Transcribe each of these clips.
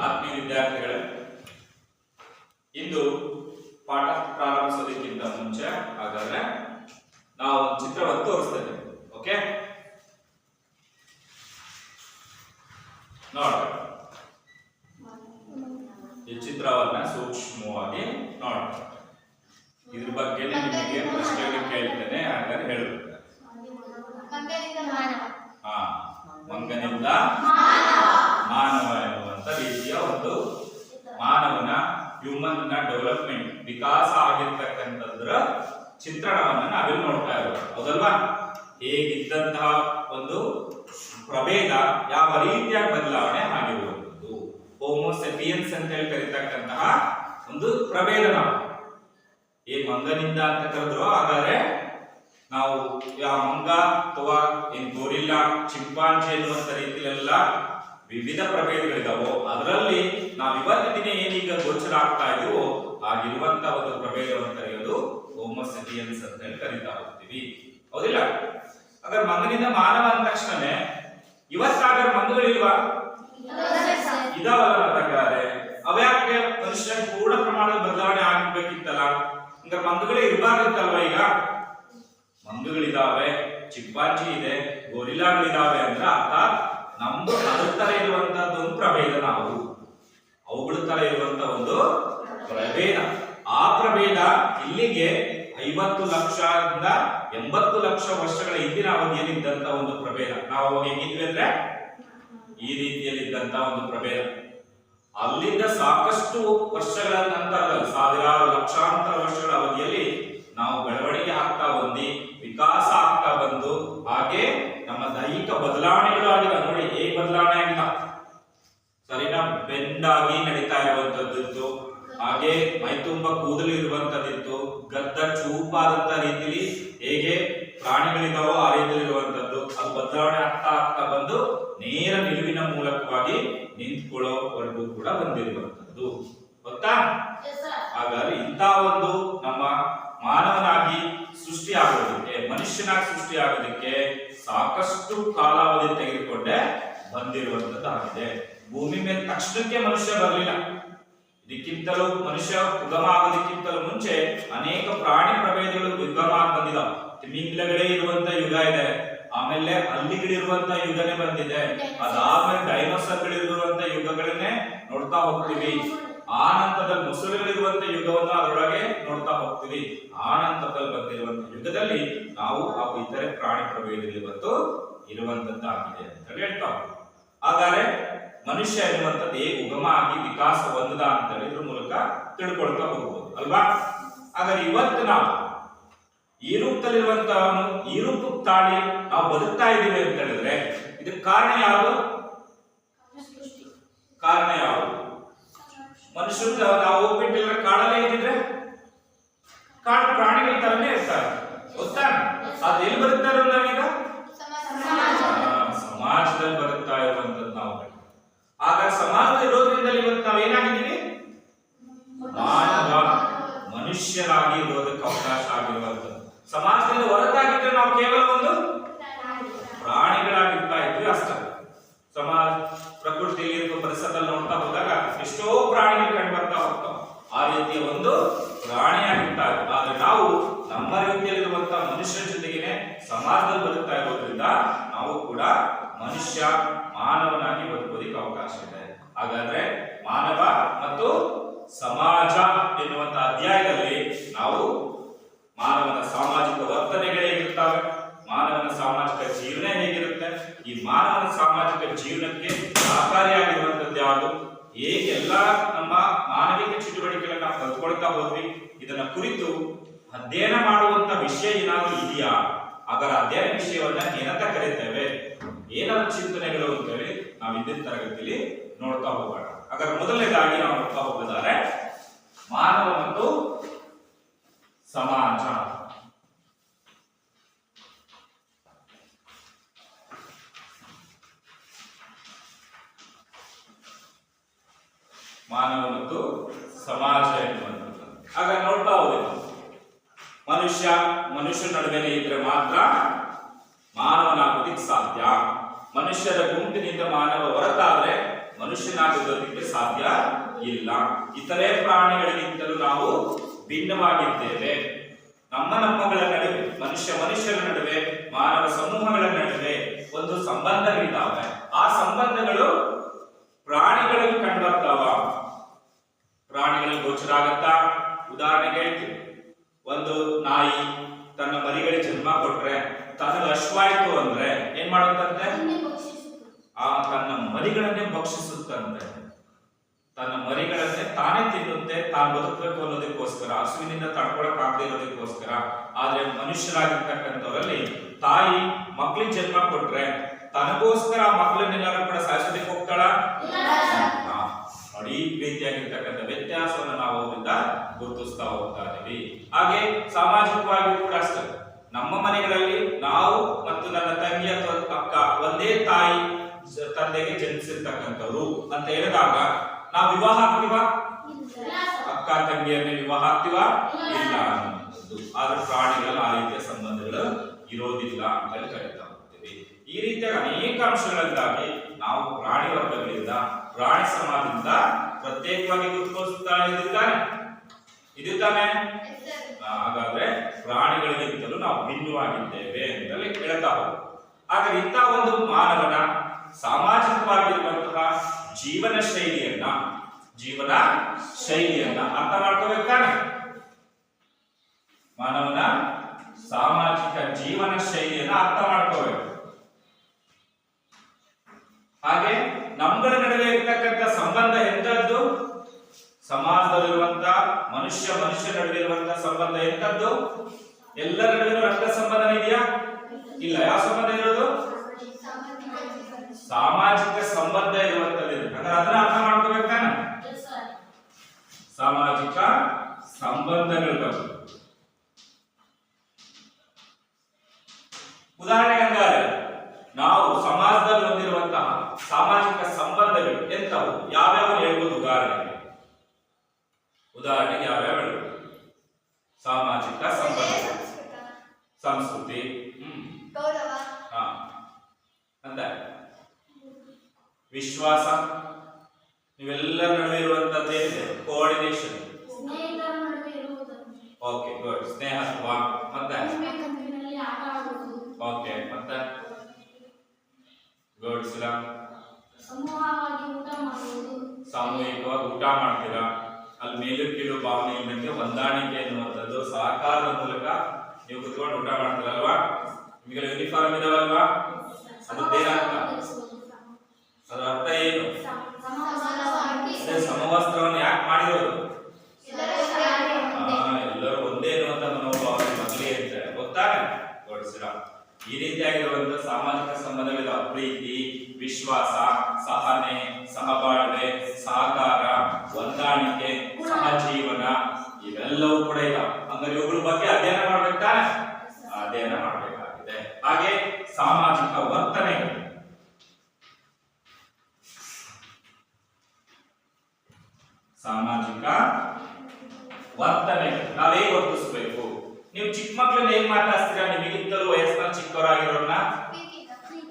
ಆತ್ಮೀಯ ವಿದ್ಯಾರ್ಥಿಗಳೇ, ಇಂದು ಪಾಠ ಪ್ರಾರಂಭಿಸೋದಕ್ಕಿಂತ ಮುಂಚೆ ಹಾಗಾದ್ರೆ ನಾವು ಒಂದು ಚಿತ್ರವನ್ನು ತೋರಿಸ್ತೇವೆ. ಓಕೆ, ನೋಡಿ ಈ ಚಿತ್ರವನ್ನ ಸೂಕ್ಷ್ಮವಾಗಿ ನೋಡಿ. ಇದ್ರ ಬಗ್ಗೆ ನಿಮಗೆ ಪ್ರಶ್ನೆಗಳು ಕೇಳ್ತೇನೆ, ಹಾಗಾದ್ರೆ ಹೇಳಬೇಕು. ಮಂಗನಿಂದ ಮಾನವ ಎನ್ನುವಂತ ರೀತಿಯ ಒಂದು ಮಾನವನ ಹ್ಯೂಮನ್ ಡೆವಲಪ್ಮೆಂಟ್ ವಿಕಾಸ ಆಗಿರ್ತಕ್ಕಂಥದ್ರ ಚಿತ್ರಣವನ್ನ ನಾವಿಲ್ಲಿ ನೋಡ್ತಾ ಇರೋದು, ಹೌದಲ್ವಾ? ಹೇಗಿದ್ದಂತಹ ಒಂದು ಪ್ರಭೇದ ಯಾವ ರೀತಿಯಾಗಿ ಬದಲಾವಣೆ ಆಗಿರುವಂಥದ್ದು ಹೋಮೋಸೆಪಿಯನ್ಸ್ ಅಂತ ಹೇಳಿ ಕರೀತಕ್ಕಂತಹ ಒಂದು ಪ್ರಭೇದ. ನಾವು ಈ ಮಂಗನಿಂದ ಅಂತ ಕರೆದ್ರು, ಹಾಗಾದ್ರೆ ನಾವು ಯಾವ ಮಂಗ ಅಥವಾ ಏನ್ ಗೋರಿಲ್ಲಾ, ಚಿಂಪಾಂಜಿ ಎನ್ನುವಂತ ರೀತಿಯಲ್ಲೆಲ್ಲ ವಿವಿಧ ಪ್ರಭೇದಗಳಿದಾವೋ ಅದರಲ್ಲಿ ನಾವು ಇವತ್ತಿನ ದಿನ ಏನೀಗ ಗೋಚರ ಆಗ್ತಾ ಇದೀವೋ ಆಗಿರುವಂತ ಒಂದು ಪ್ರಭೇದವನ್ನು ಕರೆಯೋದು ಹೋಮೋಸೆಪಿಯನ್ಸ್ ಅಂತ ಹೇಳಿ ಕರೀತಾ ಹೋಗ್ತೀವಿ, ಹೌದಿಲ್ಲ? ಹಾಗಾದ್ರೆ ಮಂಗನಿಂದ ಮಾನವ ಅಂದ ತಕ್ಷಣನೇ ಇವತ್ತಾಗ ಮಂಗಗಳಿಲ್ವಾ? ಇದಾವಲ್ಲ. ಹಾಗಾದ್ರೆ ಅವ್ಯಾಕೆ ಮನುಷ್ಯ ಪೂರ್ಣ ಪ್ರಮಾಣದ ಬದಲಾವಣೆ ಆಗ್ಬೇಕಿತ್ತಲ್ಲ, ಹಂಗಾರೆ ಮಂಗಗಳೇ ಇರಬಾರ್ದಿತ್ತಲ್ವಾ? ಈಗ ಮಂಗಗಳಿದಾವೆ, ಚಿಂಪಾಂಜಿ ಇದೆ, ಗೋರಿಲ್ಲಾಗಳಿದಾವೆ ಅಂದ್ರೆ ಅರ್ಥಾತ್ ನಮ್ದು ಅದ್ರ ತರ ಇರುವಂತದ್ದು ಒಂದು ಪ್ರಭೇದ, ನಾವು ಅವುಗಳ ತರ ಇರುವಂತ ಒಂದು ಪ್ರಭೇದ. ಆ ಪ್ರಭೇದ ಇಲ್ಲಿಗೆ 50 ಲಕ್ಷದಿಂದ 80 ಲಕ್ಷ ವರ್ಷಗಳ ಹಿಂದಿನ ಅವಧಿಯಲ್ಲಿ ಇದ್ದಂತ ಒಂದು ಪ್ರಭೇದ. ನಾವು ಅವಾಗ ಹೇಗಿದ್ವಿ ಅಂದ್ರೆ ಈ ರೀತಿಯಲ್ಲಿ ಇದ್ದಂತ ಒಂದು ಪ್ರಭೇದ. ಅಲ್ಲಿಂದ ಸಾಕಷ್ಟು ವರ್ಷಗಳ ನಂತರದಲ್ಲಿ, ಸಾವಿರಾರು ಲಕ್ಷಾಂತರ ವರ್ಷಗಳ ಅವಧಿಯಲ್ಲಿ ನಾವು ಬೆಳವಣಿಗೆ ಆಗ್ತಾ ಬಂದು ವಿಕಾಸ ಆಗ್ತಾ ಬಂದು, ಹಾಗೆ ನಮ್ಮ ದೈಹಿಕ ಬದಲಾವಣೆಗಳು ಆಗಿಲ್ಲ. ನೋಡಿ ಹೇಗೆ ಬದಲಾವಣೆ ಆಗಿಲ್ಲ, ಸರಿನಾ? ಬೆಂಡಾಗಿ ನಡೀತಾ ಇರುವಂತದ್ದು, ಹಾಗೆ ಮೈ ತುಂಬ ಕೂದಲು ಇರುವಂತದ್ದಿತ್ತು, ಗದ್ದ ಚೂಪಾದಂತ ರೀತಿಯಲ್ಲಿ ಹೇಗೆ ಪ್ರಾಣಿಗಳಿದಾವೋ ಆ ರೀತಿಯಲ್ಲಿ ಇರುವಂತದ್ದು, ಅದು ಬದಲಾವಣೆ ಆಗ್ತಾ ಆಗ್ತಾ ಬಂದು ನೇರ ನಿಲುವಿನ ಮೂಲಕವಾಗಿ ನಿಂತ್ಕೊಳ್ಳೋವರೆಗೂ ಕೂಡ ಬಂದಿರುವಂತದ್ದು, ಗೊತ್ತಾ? ಹಾಗಾದ್ರೆ ಇಂಥ ಒಂದು ನಮ್ಮ ಮಾನವನಾಗಿ ಸೃಷ್ಟಿಯಾಗೋದಕ್ಕೆ, ಮನುಷ್ಯನಾಗಿ ಸೃಷ್ಟಿಯಾಗೋದಕ್ಕೆ ಸಾಕಷ್ಟು ಕಾಲಾವಧಿ ತೆಗೆದುಕೊಂಡೇ ಬಂದಿರುವಂತದ್ದಾಗಿದೆ. ಭೂಮಿ ಮೇಲೆ ತಕ್ಷಣಕ್ಕೆ ಮನುಷ್ಯ ಬರಲಿಲ್ಲ. ಇದಕ್ಕಿಂತಲೂ ಮನುಷ್ಯ ಉಗಮ ಆಗೋದಕ್ಕಿಂತಲೂ ಮುಂಚೆ ಅನೇಕ ಪ್ರಾಣಿ ಪ್ರಭೇದಗಳು ಉಗಮ ಆಗಿ ಬಂದಿದಾವೆ. ತಿಮಿಂಗಿಲಗಳೇ ಇರುವಂತ ಯುಗ ಇದೆ, ಆಮೇಲೆ ಹಲ್ಲಿಗಳಿರುವಂತ ಯುಗನೇ ಬಂದಿದೆ, ಅದಾದ್ಮೇಲೆ ಡೈನೋಸರ್ಗಳಿರುವಂತ ಯುಗಗಳನ್ನೇ ನೋಡ್ತಾ ಹೋಗ್ತೀವಿ. ಆ ನಂತರದಲ್ಲಿ ಮೊಸಳೆಗಳಿರುವಂತ ಯುಗವನ್ನು ಅದರೊಳಗೆ ನೋಡ್ತಾ ಹೋಗ್ತೀವಿ. ಆ ನಂತರದಲ್ಲಿ ಬಂದಿರುವಂತ ಯುಗದಲ್ಲಿ ನಾವು ಆ ಇತರೆ ಪ್ರಾಣಿ ಪ್ರಭೇದಗಳು ಇವತ್ತು ಇರುವಂತದ್ದಾಗಿದೆ ಅಂತ ಹೇಳ್ತಾ ಹೋಗ್ತೀವಿ. ಹಾಗಾದ್ರೆ ಮನುಷ್ಯ ಎನ್ನುವಂಥದ್ದು ಹೇಗೆ ಉಗಮ ಆಗಿ ವಿಕಾಸ ಹೊಂದದ ಅಂತ ಹೇಳಿ ಇದ್ರ ಮೂಲಕ ತಿಳ್ಕೊಳ್ತಾ ಹೋಗ್ಬೋದು, ಅಲ್ವಾ? ಹಾಗಾದ್ರೆ ಇವತ್ತು ನಾವು ಈ ರೂಪದಲ್ಲಿರುವಂತಹವನು ಈ ರೂಪಕ್ಕೆ ತಾಳಿ ನಾವು ಬದುಕ್ತಾ ಇದ್ದೀವಿ ಅಂತ ಹೇಳಿದ್ರೆ ಇದಕ್ಕೆ ಕಾರಣ ಯಾವುದು? ಕಾರಣ ಯಾವುದು? ಮನುಷ್ಯರು ನಾವು ಹೋಗ್ಬಿಟ್ಟಿಲ್ಲ ಕಾಡಲ್ಲೇ ಇದ್ದಿದ್ರೆ ಕಾಡು ಪ್ರಾಣಿಗಳ ತರನೇ ಇರ್ತಾರೆ, ಗೊತ್ತಾ? ಅದು ಎಲ್ಲಿ ಬದುಕ್ತಾ ಇರೋದು ನಾವೀಗ? ಸಮಾಜದಲ್ಲಿ ಬದುಕ್ತಾ ಇರುವಂತದ್ದು ನಾವು. ಆಗ ಸಮಾಜ ಇರೋದ್ರಿಂದ ಇವತ್ತು ನಾವು ಏನಾಗಿದ್ದೀವಿ? ಮಾನವ ಮನುಷ್ಯರಾಗಿ ಇರೋದಕ್ಕೆ ಅವಕಾಶ ಆಗಿರುವಂತದ್ದು. ಸಮಾಜದಿಂದ ಹೊರತಾಗಿದ್ರೆ ನಾವು ಕೇವಲ ಒಂದು ಪ್ರಾಣಿಗಳಾಗಿರ್ತಾ ಇದ್ವಿ ಅಷ್ಟೇ. ಸಮಾಜ ಪ್ರಕೃತಿಯಲ್ಲಿ ಪರಿಸರದಲ್ಲಿ ನೋಡ್ತಾ ಹೋದಾಗ ಎಷ್ಟೋ ಪ್ರಾಣಿಗಳು ಕಂಡು ಬರ್ತಾ ಹೋಗ್ತಾವ, ಆ ರೀತಿಯ ಒಂದು ಪ್ರಾಣಿಯಾಗಿರ್ತಾರೆ. ಆದ್ರೆ ನಾವು ನಮ್ಮ ರೀತಿಯಲ್ಲಿರುವಂತಹ ಮನುಷ್ಯರ ಜೊತೆಗೇನೆ ಸಮಾಜದಲ್ಲಿ ಬದುಕ್ತಾ ಇರೋದ್ರಿಂದ ನಾವು ಕೂಡ ಮನುಷ್ಯ ಮಾನವನಾಗಿ ಬದುಕೋದಿಕ್ಕೆ ಅವಕಾಶ ಇದೆ. ಹಾಗಾದ್ರೆ ಮಾನವ ಮತ್ತು ಸಮಾಜ ಎನ್ನುವಂತ ಅಧ್ಯಾಯದಲ್ಲಿ ನಾವು ಮಾನವನ ಸಾಮಾಜಿಕ ವರ್ತನೆಗಳೇ ಹೇಗಿರ್ತಾವೆ, ಮಾನವನ ಸಾಮಾಜಿಕ ಜೀವನ ಹೇಗಿರುತ್ತೆ, ಈ ಮಾನವನ ಸಾಮಾಜಿಕ ಜೀವನಕ್ಕೆ ಸಹಕಾರಿಯಾಗಿರುವಂತದ್ದು ಯಾವುದು, ಹೇಗೆಲ್ಲ ನಮ್ಮ ಮಾನವಿಕ ಚಟುವಟಿಕೆಗಳನ್ನ ನಾವು ಕಲ್ತ್ಕೊಳ್ತಾ ಹೋದ್ವಿ, ಇದನ್ನ ಕುರಿತು ಅಧ್ಯಯನ ಮಾಡುವಂತ ವಿಷಯ ಏನಾದ್ರೂ ಇದೆಯಾ? ಅದರ ಅಧ್ಯಯನ ವಿಷಯವನ್ನ ಏನಂತ ಕರೀತೇವೆ, ಏನಾದ್ರು ಚಿಂತನೆಗಳು ಅಂತೇಳಿ ನಾವು ಇಂದಿನ ತರಗತಿಯಲ್ಲಿ ನೋಡ್ತಾ ಹೋಗೋಣ. ಹಾಗಾದ್ರೆ ಮೊದಲನೇದಾಗಿ ನಾವು ನೋಡ್ತಾ ಹೋಗೋದಾದ್ರೆ ಮಾನವ ಮತ್ತು ಸಮಾಜ. ಮಾನವ ಮತ್ತು ಸಮಾಜ ಎನ್ನುವಂಥದ್ದು. ಆಗ ನೋಡ್ತಾ ಹೋಗೋದು ಮನುಷ್ಯ ನಡುವೆ ಇದ್ರೆ ಮಾತ್ರ ಮಾನವನಾಗೋದಿಕ್ ಸಾಧ್ಯ. ಮನುಷ್ಯರ ಗುಂಪಿನಿಂದ ಮಾನವ ಹೊರತಾದ್ರೆ ಮನುಷ್ಯನಾಗುವುದಕ್ಕೆ ಸಾಧ್ಯ ಇಲ್ಲ. ಇತರೆ ಪ್ರಾಣಿಗಳಿಗಿಂತಲೂ ನಾವು ಭಿನ್ನವಾಗಿದ್ದೇವೆ. ನಮ್ಮಗಳ ನಡುವೆ, ಮನುಷ್ಯರ ನಡುವೆ, ಮಾನವ ಸಮೂಹಗಳ ನಡುವೆ ಒಂದು ಸಂಬಂಧಗಳಿದ್ದಾವೆ. ಆ ಸಂಬಂಧಗಳು ಪ್ರಾಣಿಗಳಲ್ಲಿ ಕಂಡು ಬರ್ತಾವ. ಪ್ರಾಣಿಗಳಲ್ಲಿ ಗೋಚರ ಆಗತ್ತಾ? ಉದಾಹರಣೆಗೆ ಹೇಳ್ತೀವಿ, ಒಂದು ನಾಯಿ ತನ್ನ ಮರಿಗಳಿಗೆ ಜನ್ಮ ಕೊಟ್ರೆ ತನಗೆ ಹಶ್ವಾಯ್ತು ಅಂದ್ರೆ ಏನ್ ಮಾಡುತ್ತಂತೆ? ತನ್ನ ಮರಿಗಳನ್ನೇ ಭಕ್ಷಿಸುತ್ತಂತೆ. ತನ್ನ ಮರಿಗಳನ್ನೇ ತಾನೇ ತಿನ್ನುತ್ತೆ, ತಾನು ಬದುಕಬೇಕು ಅನ್ನೋದಕ್ಕೋಸ್ಕರ, ಹಸುವಿನಿಂದ ತಡ್ಕೊಳಕ್ ಆಗದೆ ಇರೋದಕ್ಕೋಸ್ಕರ. ಆದ್ರೆ ಮನುಷ್ಯರಾಗಿರ್ತಕ್ಕಂಥವರಲ್ಲಿ ತಾಯಿ ಮಕ್ಳಿಗೆ ಜನ್ಮ ಕೊಟ್ರೆ ತನಗೋಸ್ಕರ ಆ ಮಕ್ಕಳನ್ನೆಲ್ಲರೂ ಕೂಡ ಸಾಯಿಸೋದಕ್ಕೆ ಹೋಗ್ತಾಳ? ನೋಡಿ, ಈ ರೀತಿಯಾಗಿರ್ತಕ್ಕಂಥ ವ್ಯತ್ಯಾಸವನ್ನು ನಾವು ಅವರಿಂದ ಗುರುತಿಸ್ತಾ ಹೋಗ್ತಾ ಇದೀವಿ. ಹಾಗೆ ಸಾಮಾಜಿಕವಾಗಿ ಕೂಡ ಅಷ್ಟೇ. ನಮ್ಮ ಮನೆಗಳಲ್ಲಿ ನಾವು ಮತ್ತು ನನ್ನ ತಂಗಿ ಅಥವಾ ಅಕ್ಕ ಒಂದೇ ತಾಯಿ ತಂದೆಗೆ ಜನಿಸಿರ್ತಕ್ಕಂಥವ್ರು ಅಂತ ಹೇಳಿದಾಗ ನಾವು ವಿವಾಹ ಆಗ್ತೀವ? ಅಕ್ಕ ತಂಗಿಯನ್ನೇ ವಿವಾಹ ಆಗ್ತೀವ? ಇಲ್ಲ ಅನ್ನೋದು. ಆದ್ರೆ ಪ್ರಾಣಿಗಳಲ್ಲಿ ಆ ರೀತಿಯ ಸಂಬಂಧಗಳು ಇರೋದಿಲ್ಲ ಅಂತ ಕರೀತಾ ಹೋಗ್ತೀವಿ. ಈ ರೀತಿಯ ಅನೇಕ ಅಂಶಗಳಿಂದಾಗಿ ನಾವು ಪ್ರಾಣಿ ವರ್ಗಗಳಿಂದ, ಪ್ರಾಣಿ ಸಮಾಜದಿಂದ ಪ್ರತ್ಯೇಕವಾಗಿ ಗುರುತಿಸ್ತಾ ಇದ್ದಾನೆ. ಹಾಗಾದ್ರೆ ಪ್ರಾಣಿಗಳಿಗಿಂತಲೂ ನಾವು ಭಿನ್ನವಾಗಿದ್ದೇವೆ ಅಂತಲೇ ಹೇಳ್ತಾ ಹೋಗ್ತೀವಿ. ಹಾಗಾದ್ರೆ ಇಂಥ ಒಂದು ಮಾನವನ ಸಾಮಾಜಿಕವಾಗಿರುವಂತಹ ಜೀವನ ಶೈಲಿಯನ್ನ ಅರ್ಥ ಮಾಡ್ಕೋಬೇಕಾನೆ. ಮಾನವನ ಸಾಮಾಜಿಕ ಜೀವನ ಶೈಲಿಯನ್ನ ಅರ್ಥ ಮಾಡ್ಕೋಬೇಕು. ಹಾಗೆ ನಮ್ಗಳ ನಡುವೆ ಇರ್ತಕ್ಕಂಥ ಸಂಬಂಧ ಎಂತದ್ದು? ಸಮಾಜದಲ್ಲಿರುವಂತ ಮನುಷ್ಯ ನಡುವೆ ಇರುವಂತಹ ಸಂಬಂಧ ಎಂತದ್ದು? ಎಲ್ಲರ ನಡುವೆ ರಕ್ತ ಸಂಬಂಧ ಇದೆಯಾ? ಇಲ್ಲ. ಯಾವ ಸಂಬಂಧ ಇರೋದು? ಸಾಮಾಜಿಕ ಸಂಬಂಧ ಇರುವಂತದ್ದು. ಹಾಗಾದ್ರೆ ಅದನ್ನ ಅರ್ಥ ಮಾಡ್ಕೋಬೇಕಾನ. ಸಾಮಾಜಿಕ ಸಂಬಂಧಗಳು. ಉದಾಹರಣೆ ಹಂಗಾರೆ ನಾವು ಸಮಾಜದಲ್ಲಿ ಹೊಂದಿರುವಂತಹ ಸಾಮಾಜಿಕ ಸಂಬಂಧಗಳು ಎಂತವು? ಯಾವ್ಯಾವ ಹೇಳ್ಬೋದು? ಉದಾಹರಣೆಗೆ ಯಾವ್ಯಾವ ಹೇಳ್ಬೋದು? ಸಾಮಾಜಿಕ ಸಂಬಂಧಗಳು, ಸಂಸ್ಕೃತಿ, ಅಂತ ವಿಶ್ವಾಸ, ಇವೆಲ್ಲರ ನಡುವೆ ಇರುವಂತದ್ದು ಏನಿದೆ? ಕೋಆರ್ಡಿನೇಷನ್. Okay, good. ಸ್ನೇಹತ್ವ. ಮತ್ತೆ ಓಕೆ, ಮತ್ತೆ ಗುಡ್. ಸಾಮೂಹಿಕವಾಗಿ ಊಟ ಮಾಡ್ತೀರಾ. ಅಲ್ಲಿ ಮೇಲು ಕೀಳು ಭಾವನೆ ಇಲ್ಲದಂಗೆ ಹೊಂದಾಣಿಕೆ ಎನ್ನುವಂಥದ್ದು ಸಹಕಾರದ ಮೂಲಕ ನೀವು ಕುತ್ಕೊಂಡು ಊಟ ಮಾಡ್ತೀರಲ್ವಾ? ನಿಮಗೆ ಯೂನಿಫಾರ್ಮ್ ಇದಾವಲ್ವಾ? ಅದರದ್ದೇನರ್ಥ? ಅದರ ಅರ್ಥ ಏನು? ಸಮವಸ್ತ್ರವನ್ನು ಯಾಕೆ ಮಾಡಿರೋದು? ಎಲ್ಲರೂ ಒಂದೇ ಅನ್ನುವಂಥ ಮನೋಭಾವ ಮಗಲಿ ಅಂತ ಗೊತ್ತಾಗ ಗೊಳಿಸಿರ. ಈ ರೀತಿಯಾಗಿರುವಂತಹ ಸಾಮಾಜಿಕ ಸಂಬಂಧಗಳ ಪ್ರೀತಿ, ವಿಶ್ವಾಸ, ಸಹನೆ, ಸಹಬಾಳ್ವೆ, ಸಹಕಾರ, ಹೊಂದಾಣಿಕೆ, ಸಹಜೀವನ ಇವೆಲ್ಲವೂ ಕೂಡ ಇದಾವೆ. ಹಂಗಾರೆ ಇವುಗಳ ಬಗ್ಗೆ ಅಧ್ಯಯನ ಮಾಡ್ಬೇಕಾದ್ರೆ ಅಧ್ಯಯನ ಮಾಡಬೇಕಾಗಿದೆ. ಹಾಗೆ ಸಾಮಾಜಿಕ ವರ್ತನೆಗಳು. ಸಾಮಾಜಿಕ ವರ್ತನೆಗಳು ನಾವೇ ವರ್ತಿಸಬೇಕು. ನೀವು ಚಿಕ್ಕ ಮಕ್ಕಳನ್ನ ಹೇಗೆ ಮಾತಾಡ್ತೀರಾ? ನಿಮಗಿಂತಲೂ ವಯಸ್ಸಿನಲ್ಲಿ ಚಿಕ್ಕವರಾಗಿರೋರನ್ನ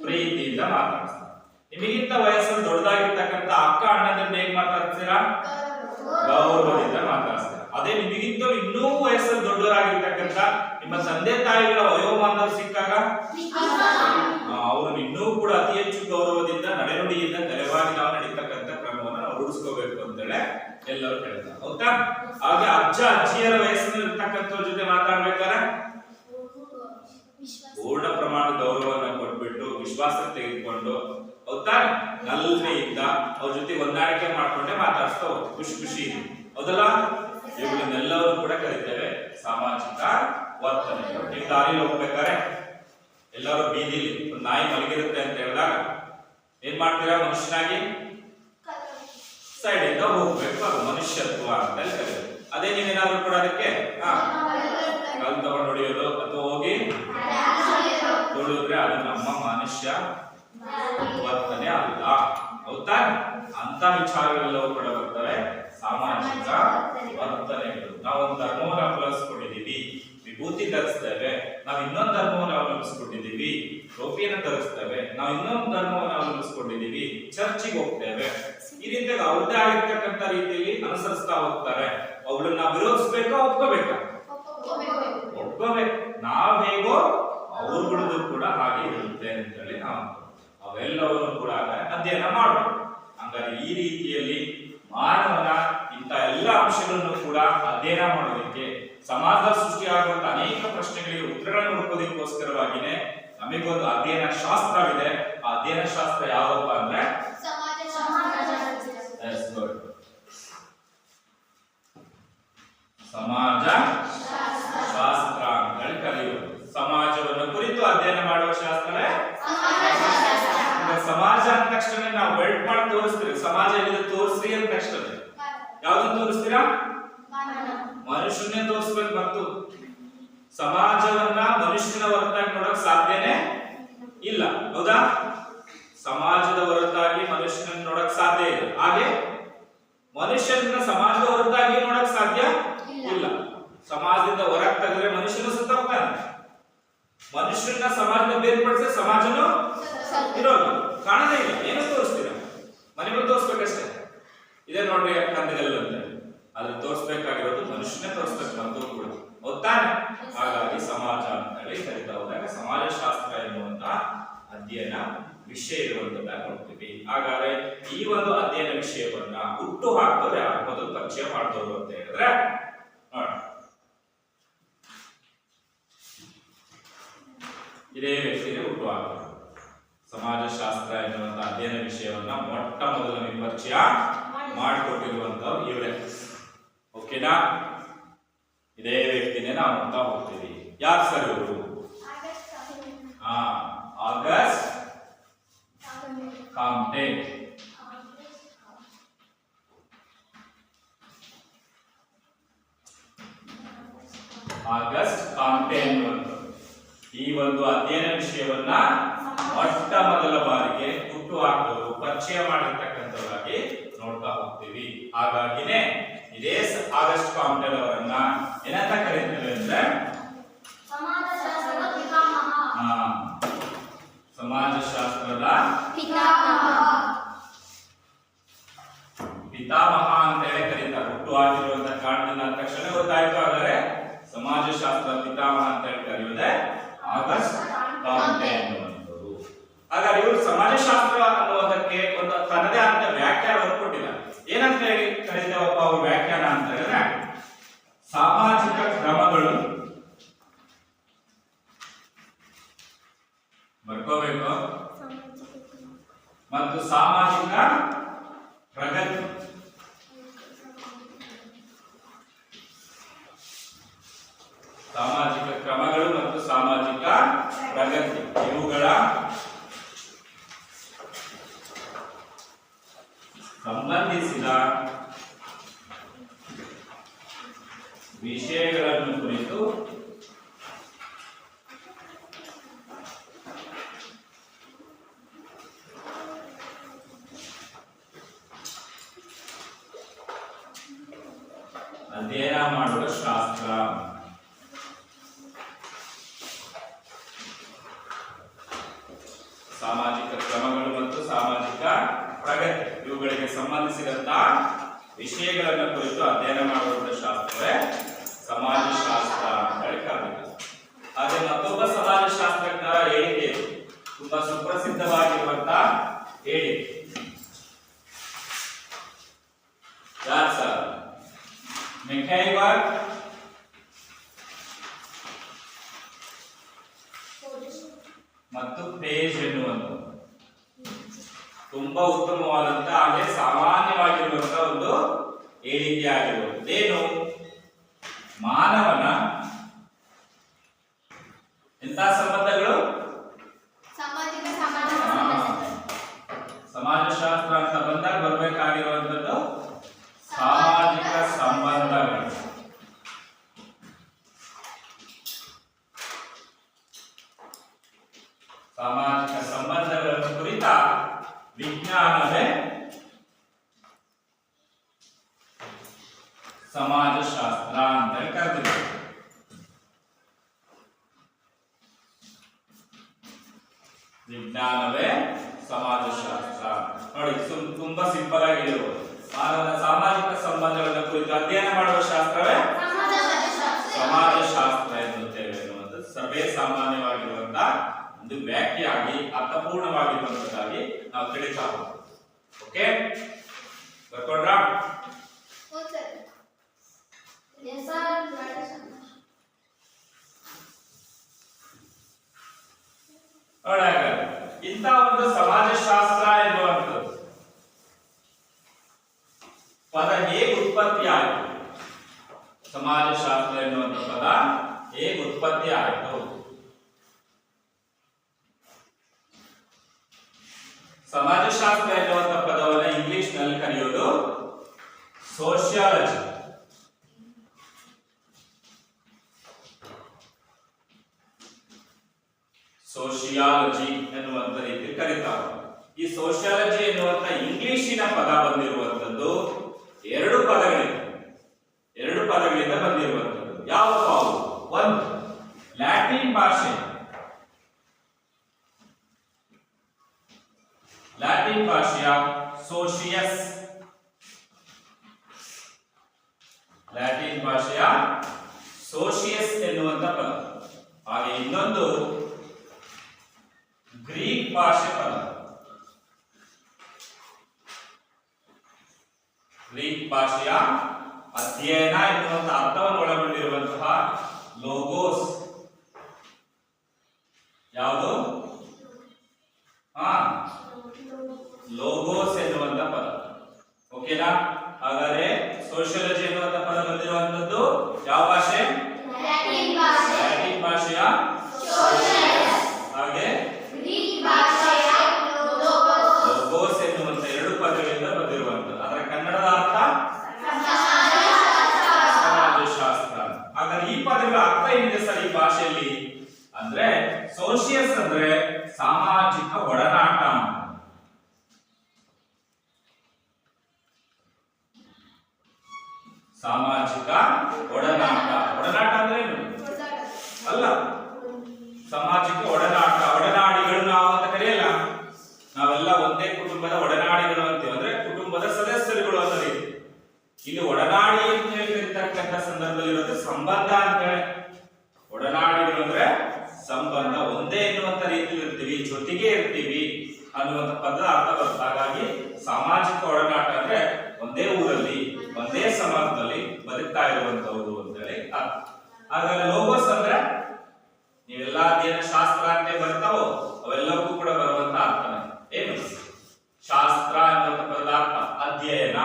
ಪ್ರೀತಿಯಿಂದ ಮಾತಾಡ್ತೀರಾ. ನಿಮಗಿಂತ ವಯಸ್ಸಲ್ಲಿ ದೊಡ್ಡದಾಗಿರ್ತಕ್ಕಂಥ ಅಕ್ಕ ಅಣ್ಣದನ್ನ ಹೇಗೆ ಮಾತಾಡ್ತೀರಾ? ಗೌರವದಿಂದ ಮಾತಾಡ್ತೀರಾ. ಅದೇ ನಿಮಗಿಂತಲೂ ಇನ್ನೂ ವಯಸ್ಸಲ್ಲಿ ದೊಡ್ಡವರಾಗಿರ್ತಕ್ಕಂಥ ನಿಮ್ಮ ತಂದೆ ತಾಯಿಗಳ ವಯೋಮಾನದಲ್ಲಿ ಸಿಕ್ಕಾಗ ಅವರು ಇನ್ನೂ ಕೂಡ ಅತಿ ಹೆಚ್ಚು ಗೌರವದಿಂದ, ನಡೆನುಡಿಯಿಂದ ತಲೆವಾಗಿ ನಾವು ನಡೀತಕ್ಕಂಥ ಕ್ರಮವನ್ನು ನಾವು ರೂಢಿಸ್ಕೋಬೇಕು ಅಂತೇಳಿ ಎಲ್ಲರೂ ಹೇಳ್ತಾರೆ. ಹೌದಾ? ಹಾಗೆ ಅಜ್ಜಿಯರ ವಯಸ್ಸಿನಲ್ಲಿ ಇರ್ತಕ್ಕಂಥವ್ರ ಜೊತೆ ಮಾತಾಡ್ಬೇಕಾದ್ರೆ ಪೂರ್ಣ ಪ್ರಮಾಣದ ಗೌರವವನ್ನು ಕೊಟ್ಬಿಟ್ಟು ವಿಶ್ವಾಸ ತೆಗೆದುಕೊಂಡು, ಹೌದಾ, ನಲ್ಮೆಯಿಂದ ಅವ್ರ ಜೊತೆ ಹೊಂದಾಣಿಕೆ ಮಾಡ್ಕೊಂಡೆ ಮಾತಾಡ್ಸ್ತಾ ಹೋಗ್ತೀವಿ ಖುಷಿ ಖುಷಿ. ಹೌದಲ್ಲ? ಇವುಗಳನ್ನೆಲ್ಲರೂ ಕೂಡ ಕರಿತೇವೆ ಸಾಮಾಜಿಕ ವರ್ತನೆಗಳು. ನೀವು ದಾರಿಯಲ್ಲಿ ಹೋಗ್ಬೇಕಾದ್ರೆ ಎಲ್ಲರೂ ಬೀದಿಲಿ ಒಂದು ನಾಯಿ ಮಲಗಿರುತ್ತೆ ಅಂತ ಹೇಳಿದಾಗ ಏನ್ ಮಾಡ್ತೀರಾ? ಮನುಷ್ಯನಾಗಿ ಸೈಡ್ ಇಂದ ಹೋಗ್ಬೇಕು. ಅದು ಮನುಷ್ಯತ್ವ ಅಂತ ಕರೀತಾರೆ. ಅದೇ ನೀವೇನಾದ್ರೂ ಕೂಡ ಅದಕ್ಕೆ ಕಲ್ ತಗೊಂಡು ಹೊಡಿಯೋದು ಅಥವಾ ಹೋಗಿ ತೊಳಿದ್ರೆ ಅದು ನಮ್ಮ ಮನುಷ್ಯ ವರ್ತನೆ ಅಲ್ಲ. ಹೌದಾ? ಅಂತ ವಿಚಾರಗಳೆಲ್ಲವೂ ಕೂಡ ಬರ್ತವೆ ಸಾಮಾಜಿಕ ವರ್ತನೆಗಳು. ನಾವೊಂದು ಧರ್ಮವನ್ನು ಅವಲಂಬಿಸಿಕೊಂಡಿದ್ದೀವಿ, ವಿಭೂತಿ ಧರಿಸ್ತೇವೆ. ನಾವು ಇನ್ನೊಂದು ಧರ್ಮವನ್ನು ಅವಲಂಬಿಸಿಕೊಂಡಿದ್ದೀವಿ, ಟೋಪಿಯನ್ನು ಧರಿಸ್ತೇವೆ. ನಾವು ಇನ್ನೊಂದು ಧರ್ಮವನ್ನು ಅವಲಂಬಿಸಿಕೊಂಡಿದ್ದೀವಿ, ಚರ್ಚಿಗೆ ಹೋಗ್ತೇವೆ. ಈ ರೀತಿಯಾಗಿ ಅವ್ರದ್ದೇ ಆಗಿರ್ತಕ್ಕಂಥ ರೀತಿಯಲ್ಲಿ ಅನುಸರಿಸ್ತಾ ಹೋಗ್ತಾರೆ. ಅವುಗಳನ್ನ ವಿರೋಧಿಸ್ಬೇಕಾ ಒಪ್ಕೋಬೇಕಾ? ಒಪ್ಕೋಬೇಕು. ನಾವ್ ಹೇಗೋ ಅವ್ರಗಳದ್ದು ಕೂಡ ಹಾಗೆ ಇರುತ್ತೆ ಅಂತ ಹೇಳಿ ನಾವು ಅವೆಲ್ಲವನ್ನು ಕೂಡ ಅಧ್ಯಯನ ಮಾಡಬೇಕು. ಹಂಗಾರೆ ಈ ರೀತಿಯಲ್ಲಿ ಮಾನವನ ಇಂಥ ಎಲ್ಲ ಅಂಶಗಳನ್ನು ಕೂಡ ಅಧ್ಯಯನ ಮಾಡೋದಕ್ಕೆ, ಸಮಾಜದ ಸೃಷ್ಟಿಯಾಗುವಂತ ಅನೇಕ ಪ್ರಶ್ನೆಗಳಿಗೆ ಉತ್ತರಗಳನ್ನು ಹುಡುಕೋದಕ್ಕೋಸ್ಕರವಾಗಿನೇ ನಮಗೊಂದು ಅಧ್ಯಯನ ಶಾಸ್ತ್ರವಿದೆ. ಆ ಅಧ್ಯಯನ ಶಾಸ್ತ್ರ ಯಾವಪ್ಪ ಅಂದ್ರೆ ಸಮಾಜ ಶಾಸ್ತ್ರ ಅಂತ ಹೇಳಿ ಕರೆಯುವುದು. ಸಮಾಜವನ್ನು ಕುರಿತು ಅಧ್ಯಯನ ಮಾಡುವ ಶಾಸ್ತ್ರವೇ ಸಮಾಜ ಅಂದ ತಕ್ಷಣ ನಾವು ಬೆಲ್ಟ್ ಮಾಡಿ ತೋರಿಸ್ತೀವಿ. ಸಮಾಜ ಎಲ್ಲಿದೆ ತೋರಿಸ್ರಿ ಅಂತ ತಕ್ಷಣ ಯಾವ್ದನ್ನ ತೋರಿಸ್ತೀರಾ? ಮನುಷ್ಯನೇ ತೋರಿಸ್ಬೇಕು. ಮತ್ತು ಸಮಾಜವನ್ನ ಮನುಷ್ಯನ ಹೊರತಾಗಿ ನೋಡಕ್ ಸಾಧ್ಯನೇ ಇಲ್ಲ, ಹೌದಾ? ಸಮಾಜದ ಹೊರತಾಗಿ ಮನುಷ್ಯನನ್ನು ನೋಡಕ್ ಸಾಧ್ಯ ಇಲ್ಲ. ಹಾಗೆ ಮನುಷ್ಯನ ಸಮಾಜದ ಹೊರತಾಗಿ ನೋಡಕ್ ಸಾಧ್ಯ ಇಲ್ಲ. ಸಮಾಜದಿಂದ ಹೊರಗೆ ತೆಗೆದ್ರೆ ಮನುಷ್ಯನು ಸತ್ತ ಹೋಗ್ತಾನೆ. ಮನುಷ್ಯನ ಸಮಾಜದ ಬೇರ್ಪಡಿಸಿ ಸಮಾಜನು ಇರೋದು ಕಾಣದೇ ಇಲ್ಲ. ಏನು ತೋರಿಸ್ತೀರಾ? ಮನೆ ಬಂದು ತೋರಿಸ್ಬೇಕಷ್ಟೇ. ಇದೇ ನೋಡ್ರಿ ಕಂದಗಲ್ಲು ಅಂತ ಅದ್ರ ತೋರಿಸ್ಬೇಕಾಗಿರೋದು ಮನುಷ್ಯನೇ ತೋರಿಸ್ಬೇಕು ಬಂದು ಕೂಡ, ಗೊತ್ತಾನೆ? ಹಾಗಾಗಿ ಸಮಾಜ ಅಂತ ಹೇಳಿ ಕರಿತಾ ಹೋದಾಗ ಸಮಾಜಶಾಸ್ತ್ರ ಎನ್ನುವಂತ ಅಧ್ಯಯನ ವಿಷಯ ಇರುವಂತದ್ದಾಗಿ ನೋಡ್ತೀವಿ. ಹಾಗಾದ್ರೆ ಈ ಒಂದು ಅಧ್ಯಯನ ವಿಷಯವನ್ನ ಹುಟ್ಟು ಹಾಕಿದವ್ರು ಯಾರು ಮೊದಲು ಪರಿಚಯ ಮಾಡ್ದವ್ರು ಅಂತ ಹೇಳಿದ್ರೆ ನೋಡಿ, ಇದೇ ವ್ಯಕ್ತಿಗೆ ಹುಟ್ಟು ಹಾಕೋದು. ಸಮಾಜಶಾಸ್ತ್ರ ಎನ್ನುವಂತ ಅಧ್ಯಯನ ವಿಷಯವನ್ನ ಮೊಟ್ಟ ಮೊದಲ ಪರಿಚಯ ಮಾಡಿಕೊಟ್ಟಿರುವಂತವ್ರು ಇವರೇ. ಓಕೆನಾ? ಇದೇ ವ್ಯಕ್ತಿನೇ ನಾವು ನೋಡ್ತಾ ಹೋಗ್ತೀವಿ. ಯಾರು ಸರ್ ಇವರು? ಆಗಸ್ಟ್ ಕಾಮ್ಟೆ. ಆಗಸ್ಟ್ ಕಾಮ್ಟೆ ಎನ್ನುವಂತ ಈ ಒಂದು ಅಧ್ಯಯನ ವಿಷಯವನ್ನ ಮೊಟ್ಟ ಮೊದಲ ಬಾರಿಗೆ ಹುಟ್ಟು ಹಾಕೋರು ಪರಿಚಯ ಮಾಡಿರ್ತಕ್ಕಂಥವರಾಗಿ ನೋಡ್ತಾ ಹೋಗ್ತೀವಿ. ಹಾಗಾಗಿನೇ ಇದೇ ಆಗಸ್ಟ್ ಕಾಮ್ಟೆ ಅವರನ್ನ ಏನಂತ ಕರೀತೀವಿ ಅಂದ್ರೆ ಸಮಾಜಶಾಸ್ತ್ರದ ಪಿತಾಮಹ ಅಂತ ಹೇಳಿ ಕರೀತಾರೆ. ಹುಟ್ಟು ಹಾಕಿರುವಂತ ಕಾರಣದಿಂದ ತಕ್ಷಣ ಗೊತ್ತಾಯ್ತು. ಆದರೆ ಸಮಾಜಶಾಸ್ತ್ರ ಪಿತಾಮಹ ಅಂತ ಹೇಳಿ ಕರೆಯುವುದೇ ಆಗಸ್ಟ್ ಕಾಮ್ಟೆ ಎನ್ನುವಂಥದ್ದು. ಹಾಗಾದ್ರೆ ಇವರು ಸಮಾಜಶಾಸ್ತ್ರ ಅನ್ನುವುದಕ್ಕೆ ಒಂದು ತನ್ನದೇ ಆದ ವ್ಯಾಖ್ಯಾನವನ್ನು ಕೊಟ್ಟಿದ್ದಾರೆ. ಏನಂತ ಹೇಳಿ ಕರೀತೇವಪ್ಪ ಅವ್ರ ವ್ಯಾಖ್ಯಾನ ಅಂತ ಹೇಳಿದ್ರೆ, ಸಾಮಾಜಿಕ ಕ್ರಮಗಳು ಬರ್ಕೋಬೇಕು ಮತ್ತು ಸಾಮಾಜಿಕ ಪ್ರಗತಿ. ಸಾಮಾಜಿಕ ಕ್ರಮಗಳು ಮತ್ತು ಸಾಮಾಜಿಕ ಪ್ರಗತಿ ಇವುಗಳ ಸಂಬಂಧಿಸಿದ ವಿಷಯಗಳನ್ನು ಕುರಿತು ಅಧ್ಯಯನ ಮಾಡುವ ಶಾಸ್ತ್ರ. ಸಾಮಾಜಿಕ ಕ್ರಮಗಳು ಮತ್ತು ಸಾಮಾಜಿಕ ಪ್ರಗತಿ ಇವುಗಳಿಗೆ ಸಂಬಂಧಿಸಿದಂತಹ ವಿಷಯಗಳನ್ನು ಕುರಿತು ಅಧ್ಯಯನ ಮಾಡುವಂತಹ ಶಾಸ್ತ್ರವೇ ಸಮಾಜಶಾಸ್ತ್ರ ಅಂತ ಹೇಳಿ ಕರೆದಿದ್ದಾರೆ. ಹಾಗೆ ಮತ್ತೊಬ್ಬ ಸಮಾಜಶಾಸ್ತ್ರಜ್ಞರ ಹೇಳಿಕೆ ತುಂಬಾ ಸುಪ್ರಸಿದ್ಧವಾಗಿರುವಂತಹ ಹೇಳಿಕೆ. ಯಾರು ಸರ್? ಮೆಕ್ಹೈವರ್ ಮತ್ತು ಪೇಜ್ ಎನ್ನುವಂತ ತುಂಬಾ ಉತ್ತಮವಾದಂತಹ ಹಾಗೆ ಸಾಮಾನ್ಯವಾಗಿರುವಂತಹ ಒಂದು ಹೇಳಿಕೆ ಆಗಿರುವುದು ಏನು? ಮಾನವನ ಎಂತ ಸಂಬಂಧಗಳು? ಸಮಾಜಶಾಸ್ತ್ರ ಅಂತ ಬಂದಾಗ ಬರಬೇಕಾಗಿರುವಂತದ್ದು ಸಾಮಾಜಿಕ ಸಂಬಂಧಗಳು. ಸಾಮಾಜಿಕ ಸಂಬಂಧಗಳನ್ನು ಕುರಿತ ವಿಜ್ಞಾನವೇ ಸಮಾಜಶಾಸ್ತ್ರ ಅಂತ ಕರೆದಿದೆ. ವಿಜ್ಞಾನವೇ ಸಮಾಜಶಾಸ್ತ್ರ. ನೋಡಿ, ತುಂಬಾ ಸಿಂಪಲ್ ಆಗಿರುವುದು. ಮಾನವನ ಸಾಮಾಜಿಕ ಸಂಬಂಧಗಳ ಕುರಿತು ಅಧ್ಯಯನ ಮಾಡುವ ಶಾಸ್ತ್ರವೇ ಸಮಾಜಶಾಸ್ತ್ರ ಎನ್ನುತ್ತೇವೆ ಎನ್ನುವುದು ಸರ್ವೇ ಸಾಮಾನ್ಯವಾಗಿರುವಂತಹ ಒಂದು ವ್ಯಾಖ್ಯೆಯಾಗಿ ಅರ್ಥಪೂರ್ಣವಾಗಿರುವಂತದ್ದಾಗಿ ನಾವು ತಿಳಿತಾ ಹೋಗ್ತೀವಿ. ಓಕೆ, ಬರ್ಕೊಂಡ್ರಾ? ಇಂಥ ಒಂದು ಸಮಾಜಶಾಸ್ತ್ರ ಎನ್ನುವಂಥದ್ದು ಪದ ಹೇಗೆ ಉತ್ಪತ್ತಿ ಆಯಿತು? ಸಮಾಜಶಾಸ್ತ್ರ ಎನ್ನುವಂಥ ಪದ ಹೇಗೆ ಉತ್ಪತ್ತಿ ಆಯಿತು? ಸಮಾಜಶಾಸ್ತ್ರ ಎನ್ನುವಂಥ ಪದವನ್ನು ಇಂಗ್ಲಿಷ್ ನಲ್ಲಿ ಕರೆಯೋದು ಸೋಶಿಯಾಲಜಿ. ಸೋಶಿಯಾಲಜಿ ಎನ್ನುವಂತ ರೀತಿ ಕರೀತಾರೆ. ಈ ಸೋಶಿಯಾಲಜಿ ಎನ್ನುವಂತ ಇಂಗ್ಲಿಶಿನ ಪದ ಬಂದಿರುವಂತದ್ದು ಎರಡು ಪದಗಳಿಂದ ಬಂದಿರುವಂತದ್ದು. ಯಾವುವು? ಒಂದು ಲ್ಯಾಟಿನ್ ಭಾಷೆಯ ಸೋಶಿಯಸ್, ಲ್ಯಾಟಿನ್ ಭಾಷೆಯ ಸೋಶಿಯಸ್ ಎನ್ನುವಂತ ಪದ. ಹಾಗೆ ಇನ್ನೊಂದು ಗ್ರೀಕ್ ಭಾಷೆ ಪದ, ಗ್ರೀಕ್ ಭಾಷೆಯ ಅಧ್ಯಯನ ಎನ್ನುವಂತಹ ಅರ್ಥವನ್ನು ಒಳಗೊಂಡಿರುವಂತಹ ಲೋಗೋಸ್. ಯಾವುದು? ಲೋಗೋಸ್ ಎನ್ನುವಂತ ಪದ. ಓಕೆನಾ? ಹಾಗಾದ್ರೆ ಸೋಶಿಯಾಲಜಿ ಎನ್ನುವಂತ ಪದ ಬಂದಿರುವಂತದ್ದು ಯಾವ ಭಾಷೆ? ಲ್ಯಾಟಿನ್ ಭಾಷೆಯ ಹಾಗೆ ಲೋಗೋಸ್ ಎನ್ನುವಂತ ಎರಡು ಪದಗಳಿಂದ ಬಂದಿರುವಂತದ್ದು. ಅದರ ಕನ್ನಡದ ಅರ್ಥ ಸಮಾಜಶಾಸ್ತ್ರ. ಹಾಗಾದ್ರೆ ಈ ಪದಗಳ ಅರ್ಥ ಏನಿದೆ ಸರ್ ಈ ಭಾಷೆಯಲ್ಲಿ ಅಂದ್ರೆ? ಸೋಶಿಯಸ್ ಅಂದ್ರೆ ಸಾಮಾಜಿಕ ಒಡನಾಟ. ಸಾಮಾಜಿಕ ಒಡನಾಟ. ಒಡನಾಟ ಅಂದ್ರೆ ಏನು? ಅಲ್ಲ, ಸಾಮಾಜಿಕ ಒಡನಾಟ. ಒಡನಾಡಿಗಳು ನಾವು ಅಂತ ಕರೆಯಲ್ಲ, ನಾವೆಲ್ಲ ಒಂದೇ ಕುಟುಂಬದ ಒಡನಾಡಿಗಳು ಅಂತೀವಿ. ಅಂದ್ರೆ ಕುಟುಂಬದ ಸದಸ್ಯರುಗಳು ಅಂತ ರೀತಿ. ಇಲ್ಲಿ ಒಡನಾಡಿ ಅಂತ ಹೇಳಿರ್ತಕ್ಕಂಥ ಸಂದರ್ಭದಲ್ಲಿ ಇರೋದು ಸಂಬಂಧ ಅಂತ ಹೇಳಿ. ಒಡನಾಡಿಗಳು ಅಂದ್ರೆ ಸಂಬಂಧ, ಒಂದೇ ಎನ್ನುವಂತ ರೀತಿಯಲ್ಲಿ ಇರ್ತೀವಿ, ಜೊತೆಗೆ ಇರ್ತೀವಿ ಅನ್ನುವಂಥ ಪದದ ಅರ್ಥ ಬರುತ್ತೆ. ಹಾಗಾಗಿ ಸಾಮಾಜಿಕ ಒಡನಾಟ ಅಂದ್ರೆ ಒಂದೇ ಊರಲ್ಲಿ ಒಂದೇ ಸಮಾಜದಲ್ಲಿ ಬದುಕ್ತಾ ಇರುವಂತವರು ಅಂತೇಳಿ ಅರ್ಥ. ಹಾಗಾಗಿ ಲೋಗೋಸ್ ಅಂದ್ರೆ ನೀವೆಲ್ಲ ಅಧ್ಯಯನ ಶಾಸ್ತ್ರ ಅಂತ ಬರ್ತಾವೋ ಅವೆಲ್ಲವೂ ಕೂಡ ಬರುವಂತ ಅರ್ಥನೇ. ಏನು ಶಾಸ್ತ್ರ ಎನ್ನುವಂತ ಪದದ ಅರ್ಥ ಅಧ್ಯಯನ.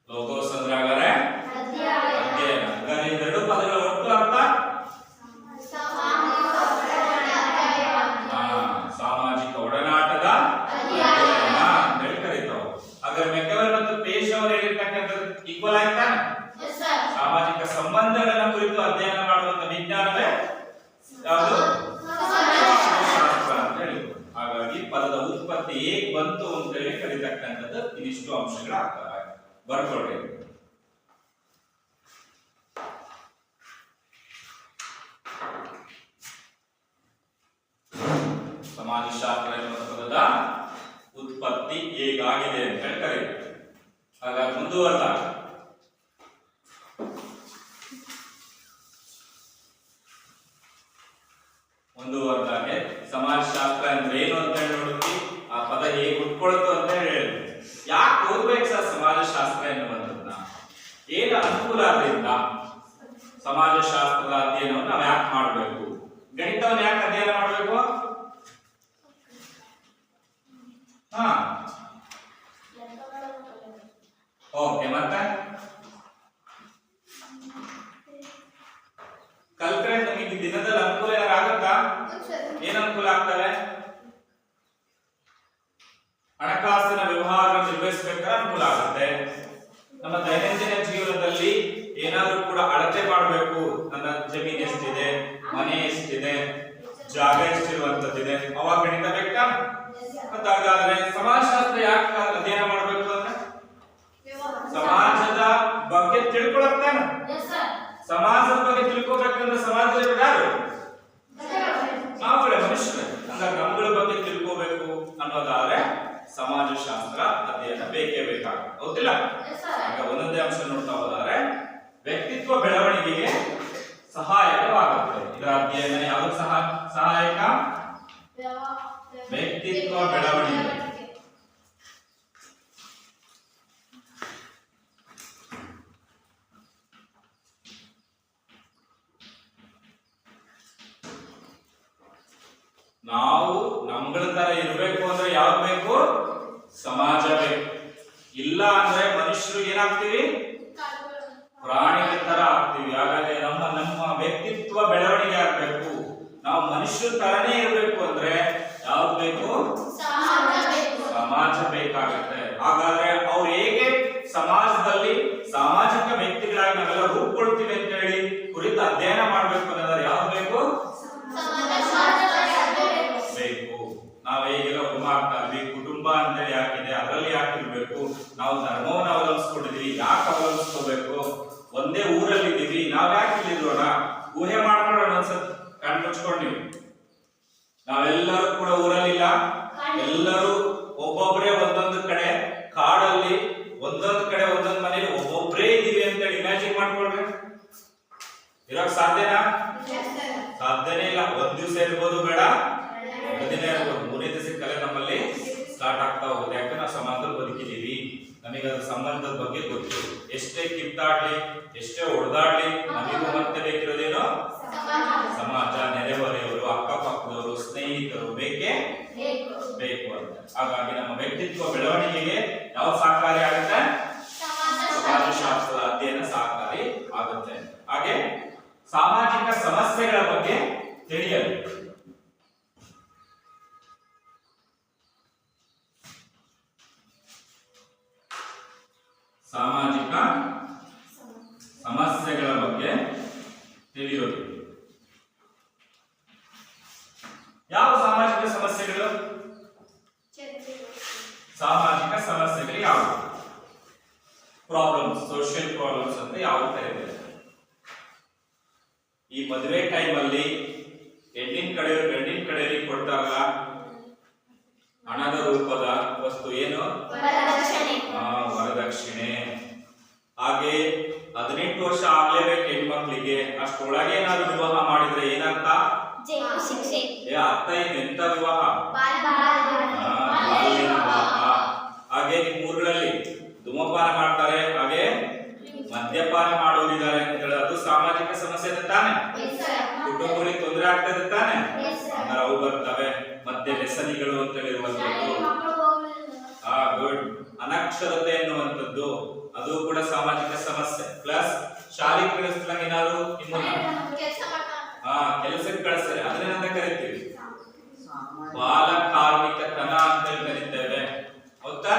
ಲೋಗೋಸ್ ಅಂದ್ರೆ ಹಾಗಾದ್ರೆ ಅಧ್ಯಯನ. ಹಾಗಾದ್ರೆ ಎರಡು ಪದಗಳ ಒಟ್ಟು ಅರ್ಥ ಸಾಮಾಜಿಕ ಒಡನಾಟದ ಅಧ್ಯಯನ ಅಂತ ಹೇಳಿ ಕರೀತಾವೆ. ಹಾಗಾದ್ರೆ ಮೆಕವೆಲ್ ಮತ್ತು ಪೇಶ್ ಅವರು ಹೇಳಿರ್ತಕ್ಕಂಥದ್ದು ಈಕ್ವಲ್ ಆಯ್ತಾ? ಸಾಮಾಜಿಕ ಸಂಬಂಧಗಳ ಕುರಿತು ಅಧ್ಯಯನ ಮಾಡುವಂತ ವಿಜ್ಞಾನವೇ ಯಾವುದು? ಸಮಾಜಶಾಸ್ತ್ರ ಅಂತ ಹೇಳಿ. ಹಾಗಾಗಿ ಪದದ ಉತ್ಪತ್ತಿ ಹೇಗೆ ಬಂತು ಅಂತ ಹೇಳಿ ಕರೀತಕ್ಕಂಥದ್ದು ಇದಿಷ್ಟು ಅಂಶಗಳಾಗ್ತವೆ. ಬರ್ಕೊಳ್ಳಿ. ಸಮಾಜಶಾಸ್ತ್ರ ಎನ್ನುವ ಪದದ ಉತ್ಪತ್ತಿ ಹೇಗಾಗಿದೆ ಅಂತ ಹೇಳಿ ಕರೀತಾರೆ. ಹಾಗಾಗಿ ಮುಂದುವರೆದಾಗೆ ಸಮಾಜಶಾಸ್ತ್ರ ಅಂದ್ರೆ ಏನು ಅಂತ ಹೇಳಿ ನೋಡಿದ್ವಿ. ಆ ಪದ ಹೇಗೆ ಉಟ್ಕೊಳ್ತು ಅಂತ ಹೇಳಿ ಯಾಕೆ ಓದ್ಬೇಕು ಸರ್ ಸಮಾಜಶಾಸ್ತ್ರ ಎನ್ನುವಂಥದ್ದನ್ನ? ಏನು ಅನುಕೂಲ ಅದರಿಂದ? ಸಮಾಜಶಾಸ್ತ್ರದ ಅಧ್ಯಯನವನ್ನು ನಾವು ಯಾಕೆ ಮಾಡಬೇಕು? ಗಣಿತವನ್ನು ಯಾಕೆ ಅಧ್ಯಯನ ಮಾಡಬೇಕು? ಓಕೆ, ಮತ್ತೆ ಕಲ್ತ್ರೆ ನಮಗೆ ದಿನದಲ್ಲಿ ಅನುಕೂಲ ಏನಾರು ಆಗುತ್ತಾ? ಏನ್ ಅನುಕೂಲ ಆಗ್ತವೆ? ಹಣಕಾಸಿನ ವ್ಯವಹಾರ ನಿರ್ವಹಿಸಬೇಕಾದ್ರೆ ಅನುಕೂಲ ಆಗುತ್ತೆ. ನಮ್ಮ ದೈನಂದಿನ ಜೀವನದಲ್ಲಿ ಏನಾದ್ರೂ ಕೂಡ ಅಳತೆ ಮಾಡಬೇಕು, ನನ್ನ ಜಮೀನು ಎಷ್ಟಿದೆ, ಮನೆ ಎಷ್ಟಿದೆ, ಜಾಗ ಎಷ್ಟಿರುವಂತದ್ದಿದೆ, ಅವಾಗ ಗಣಿತ ಬೇಕಾ? ಮತ್ತೆ ಹಾಗಾದ್ರೆ ಸಮಾಜಶಾಸ್ತ್ರ ಯಾಕೆ ಅಧ್ಯಯನ ಮಾಡಬೇಕು ಅಂದ್ರೆ ಸಮಾಜದ ಬಗ್ಗೆ ತಿಳ್ಕೊಳಕ್ತಾನ. ಸಮಾಜದ ಬಗ್ಗೆ ತಿಳ್ಕೊಬೇಕಂದ್ರೆ ಸಮಾಜದಲ್ಲಿ ಯಾರು? ನಾವುಗಳೇ, ಮನುಷ್ಯ ಹಂಗಾರೆ ನಮ್ಗಳ ಬಗ್ಗೆ ತಿಳ್ಕೋಬೇಕು ಅನ್ನೋದಾದ್ರೆ ಸಮಾಜಶಾಸ್ತ್ರ ಅಧ್ಯಯನ ಬೇಕೇ ಬೇಕಾಗುತ್ತೆ, ಹೌದಿಲ್ಲ? ಈಗ ಒಂದೊಂದೇ ಅಂಶ ನೋಡ್ತಾ ಹೋದಾದ್ರೆ ವ್ಯಕ್ತಿತ್ವ ಬೆಳವಣಿಗೆಗೆ ಸಹಾಯಕವಾಗುತ್ತೆ. ಇದರ ಅಧ್ಯಯನ ಯಾವುದು ಸಹಾಯಕ? ವ್ಯಕ್ತಿತ್ವ ಬೆಳವಣಿಗೆ. ನಾವು ನಮ್ಗಳ ತರ ಇರ್ಬೇಕು ಅಂದ್ರೆ ಯಾವ್ದು ಬೇಕು? ಸಮಾಜ ಬೇಕು. ಇಲ್ಲ ಅಂದ್ರೆ ಮನುಷ್ಯರು ಏನಾಗ್ತೀವಿ? ಪ್ರಾಣಿಗಳ ತರ ಆಗ್ತೀವಿ. ಹಾಗಾದ್ರೆ ನಮ್ಮ ವ್ಯಕ್ತಿತ್ವ ಬೆಳವಣಿಗೆ ಆಗ್ಬೇಕು, ನಾವು ಮನುಷ್ಯರ ತರನೇ ಇರ್ಬೇಕು ಅಂದ್ರೆ ಯಾವ್ದು ಬೇಕು? ಸಮಾಜ ಬೇಕಾಗುತ್ತೆ. ಹಾಗಾದ್ರೆ ಅವ್ರು ಹೇಗೆ ಸಮಾಜದಲ್ಲಿ ಸಾಮಾಜಿಕ ವ್ಯಕ್ತಿಗಳಾಗಿ ನಾವೆಲ್ಲ ರೂಪುಗೊಳ್ತೀವಿ ಅಂತ ಹೇಳಿ ಕುರಿತು ಅಧ್ಯಯನ ಮಾಡ್ಬೇಕು ಅನ್ನೋದಾದ್ರೆ ಯಾವ್ದು ಬೇಕು? ಬೇಕು. ನಾವ್ ಹೇಗೆಲ್ಲ ಆಗ್ತಾ ಇದ್ವಿ, ಕುಟುಂಬ ಅಂತೇಳಿ ಯಾಕಿದೆ, ಅದರಲ್ಲಿ ಯಾಕಿರ್ಬೇಕು, ನಾವು ಧರ್ಮವನ್ನು ಅವಲಂಬಿಸ್ಕೊಂಡಿದೀವಿ, ಯಾಕೆ ಅವಲಂಬಿಸ್ಕೋಬೇಕು, ಒಂದೇ ಊರಲ್ಲಿ ಇದೀವಿ, ನಾವ್ ಯಾಕೆ ಇಲ್ಲಿರೋಣ, ಊಹೆ ಮಾಡ್ಕೊಳ್ಳೋಣ. ಒಂದ್ಸತ್ ಕಣ್ ಮುಚ್ಕೊಂಡಿವಿ, ನಾವೆಲ್ಲರೂ ಕೂಡ ಊರಲ್ಲಿಲ್ಲ, ಎಲ್ಲರೂ ಒಬ್ಬೊಬ್ರೇ ಒಂದೊಂದು ಕಡೆ ಕಾಡಲ್ಲಿ ಒಂದೊಂದು ಕಡೆ ಒಂದೊಂದು ಮನೇಲಿ ಒಬ್ಬೊಬ್ರೇ ಇದೀವಿ ಅಂತೇಳಿ ಇಮ್ಯಾಜಿನ್ ಮಾಡ್ಕೊಳ್ರಿ. ಇರೋಕ್ ಸಾಧ್ಯನಾ? ಸಾಧ್ಯನೇ ಇಲ್ಲ. ಒಂದ್ ದಿವಸ ಇರ್ಬೋದು, ಬೇಡ ದಿನ ಇರ್ಬೋದು, ಮೂರನೇ ದಿವಸಕ್ಕೆ ಕಲೆ ನಮ್ಮಲ್ಲಿ ಸ್ಟಾರ್ಟ್ ಆಗ್ತಾ ಹೋಗುತ್ತೆ. ಯಾಕಂದ್ರೆ ನಾವು ಸಮಾಜದಲ್ಲಿ ಬದುಕಿದೀವಿ, ನಮಗೆ ಅದ್ರ ಸಂಬಂಧದ ಬಗ್ಗೆ ಗೊತ್ತು. ಎಷ್ಟೇ ಕಿತ್ತಾಡ್ಲಿ, ಎಷ್ಟೇ ಹೊಡೆದಾಡ್ಲಿ, ನಮಗೂ ಮತ್ತೆ ಬೇಕಿರೋದೇನು? ಸಮಾಜ, ನೆರೆಹೊರೆಯವರು, ಅಕ್ಕಪಕ್ಕದವರು, ಸ್ನೇಹಿತರು ಬೇಕೇ ಬೇಕು ಅಂತ. ಹಾಗಾಗಿ ನಮ್ಮ ವ್ಯಕ್ತಿತ್ವ ಬೆಳವಣಿಗೆಗೆ ಯಾವ ಸಹಕಾರಿ ಆಗುತ್ತೆ? ಸಮಾಜಶಾಸ್ತ್ರದ ಅಧ್ಯಯನ ಸಹಕಾರಿ ಆಗುತ್ತೆ. ಹಾಗೆ ಸಾಮಾಜಿಕ ಸಮಸ್ಯೆಗಳ ಬಗ್ಗೆ ತಿಳಿಯಲು ಸಾಮಾಜಿಕ ಸಮಸ್ಯೆಗಳ ಬಗ್ಗೆ ತಿಳಿಯೋದು. ಯಾವ ಸಾಮಾಜಿಕ ಸಮಸ್ಯೆಗಳು? ಸಾಮಾಜಿಕ ಸಮಸ್ಯೆಗಳು ಯಾವುವು? ಪ್ರಾಬ್ಲಮ್ಸ್, ಸೋಷಿಯಲ್ ಪ್ರಾಬ್ಲಮ್ಸ್ ಅಂತ ಯಾವ ಕರೀತಾರೆ. ಈ ಮದುವೆ ಟೈಮಲ್ಲಿ ಹೆಣ್ಣಿನ ಕಡೆಯವರು ಗಂಡಿನ ಕಡೆಯವರಿಗೆ ಕೊಟ್ಟಾಗ ಹಣದ ರೂಪದ ವಸ್ತು ಏನು? ವರದಕ್ಷಿಣೆ. ಹಾಗೆ 18 ವರ್ಷ ಆಗ್ಲೇಬೇಕು ಹೆಣ್ಮಕ್ಳಿಗೆ, ಅಷ್ಟೊಳಗೆ ಏನಾದ್ರು ವಿವಾಹ ಮಾಡಿದ್ರೆ ಏನಂತ? ಅರ್ಥ ಏನು? ಎಂತ ವಿವಾಹ? ಹಾಗೆ ನಿಮ್ಮ ಊರುಗಳಲ್ಲಿ ಧೂಮಪಾನ ಮಾಡ್ತಾರೆ, ಹಾಗೆ ಮದ್ಯಪಾನ ಮಾಡೋರಿದ್ದಾರೆ ಅಂತ ಹೇಳಿ ಅದು ಸಾಮಾಜಿಕ ಸಮಸ್ಯೆ ತಾನೆ? ಕುಟುಂಬಗಳಿಗೆ ತೊಂದರೆ ಆಗ್ತದೆ ತಾನೆ? ಅವು ಬರ್ತವೆ. ಮದ್ಯ ವ್ಯಸನಿಗಳು ಅಂತ ಹೇಳಿರುವಂತದ್ದು, ಗುಡ್. ಅನಕ್ಷರತೆ ಎನ್ನುವಂಥದ್ದು ಅದು ಕೂಡ ಸಾಮಾಜಿಕ ಸಮಸ್ಯೆ. ಪ್ಲಸ್ ಶಾಲೆಗೆ ಕಳಿಸ್ದಾಗ ಏನಾದ್ರು ಕೆಲಸಕ್ಕೆ ಕಳಿಸ್ತಾರೆ, ಅದನ್ನೇನಂತ ಕರಿತೀವಿ? ಬಾಲ ಕಾರ್ಮಿಕತನ ಅಂತ ಕರಿತೇವೆ, ಹೌದಾ?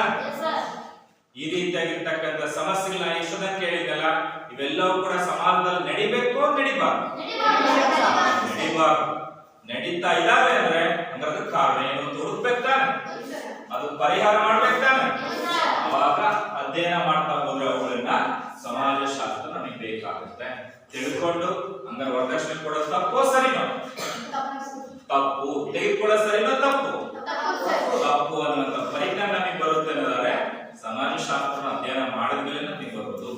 ಈ ರೀತಿಯಾಗಿರ್ತಕ್ಕಂಥ ಸಮಸ್ಯೆಗಳನ್ನ ಎಷ್ಟೊಂದ ಕೇಳಿದಲ್ಲ, ಇವೆಲ್ಲವೂ ಕೂಡ ಸಮಾಜದಲ್ಲಿ ನಡಿಬೇಕು, ನಡಿಬಾರ್ದು? ನಡೀತಾ ಇದಾವೆ ಅಂದ್ರೆ ಅದಕ್ಕೆ ಕಾರಣ ಏನು? ಹುಡುಕ್ಬೇಕು ತಾನೆ, ಅದು ಪರಿಹಾರ ಮಾಡ್ಬೇಕು ತಾನೆ. ಅವಾಗ ಅಧ್ಯಯನ ಮಾಡ್ತಾ ಹೋದ್ರೆ ಅವುಗಳನ್ನ ಸಮಾಜಶಾಸ್ತ್ರ ನಮಗೆ ಬೇಕಾಗುತ್ತೆ. ತಿಳ್ಕೊಂಡು ಹಂಗಾರೆ ವರದಕ್ಷಿಣೆ ಕೊಡೋದು ತಪ್ಪೋ ಸರಿನೋ? ತಪ್ಪು. ತೆಗೆದುಕೊಳ್ಳೋ ಸರಿನೋ? ತಪ್ಪು. ತಪ್ಪು ಅನ್ನುವಂತ ಪರಿಜ್ಞಾನ ನಮಗೆ ಬರುತ್ತೆ ಅನ್ನೋದಾದ್ರೆ ಸಮಾಜಶಾಸ್ತ್ರ ಅಧ್ಯಯನ ಮಾಡಿದ ಮೇಲೆ ನಮಗೆ ಬರೋದು.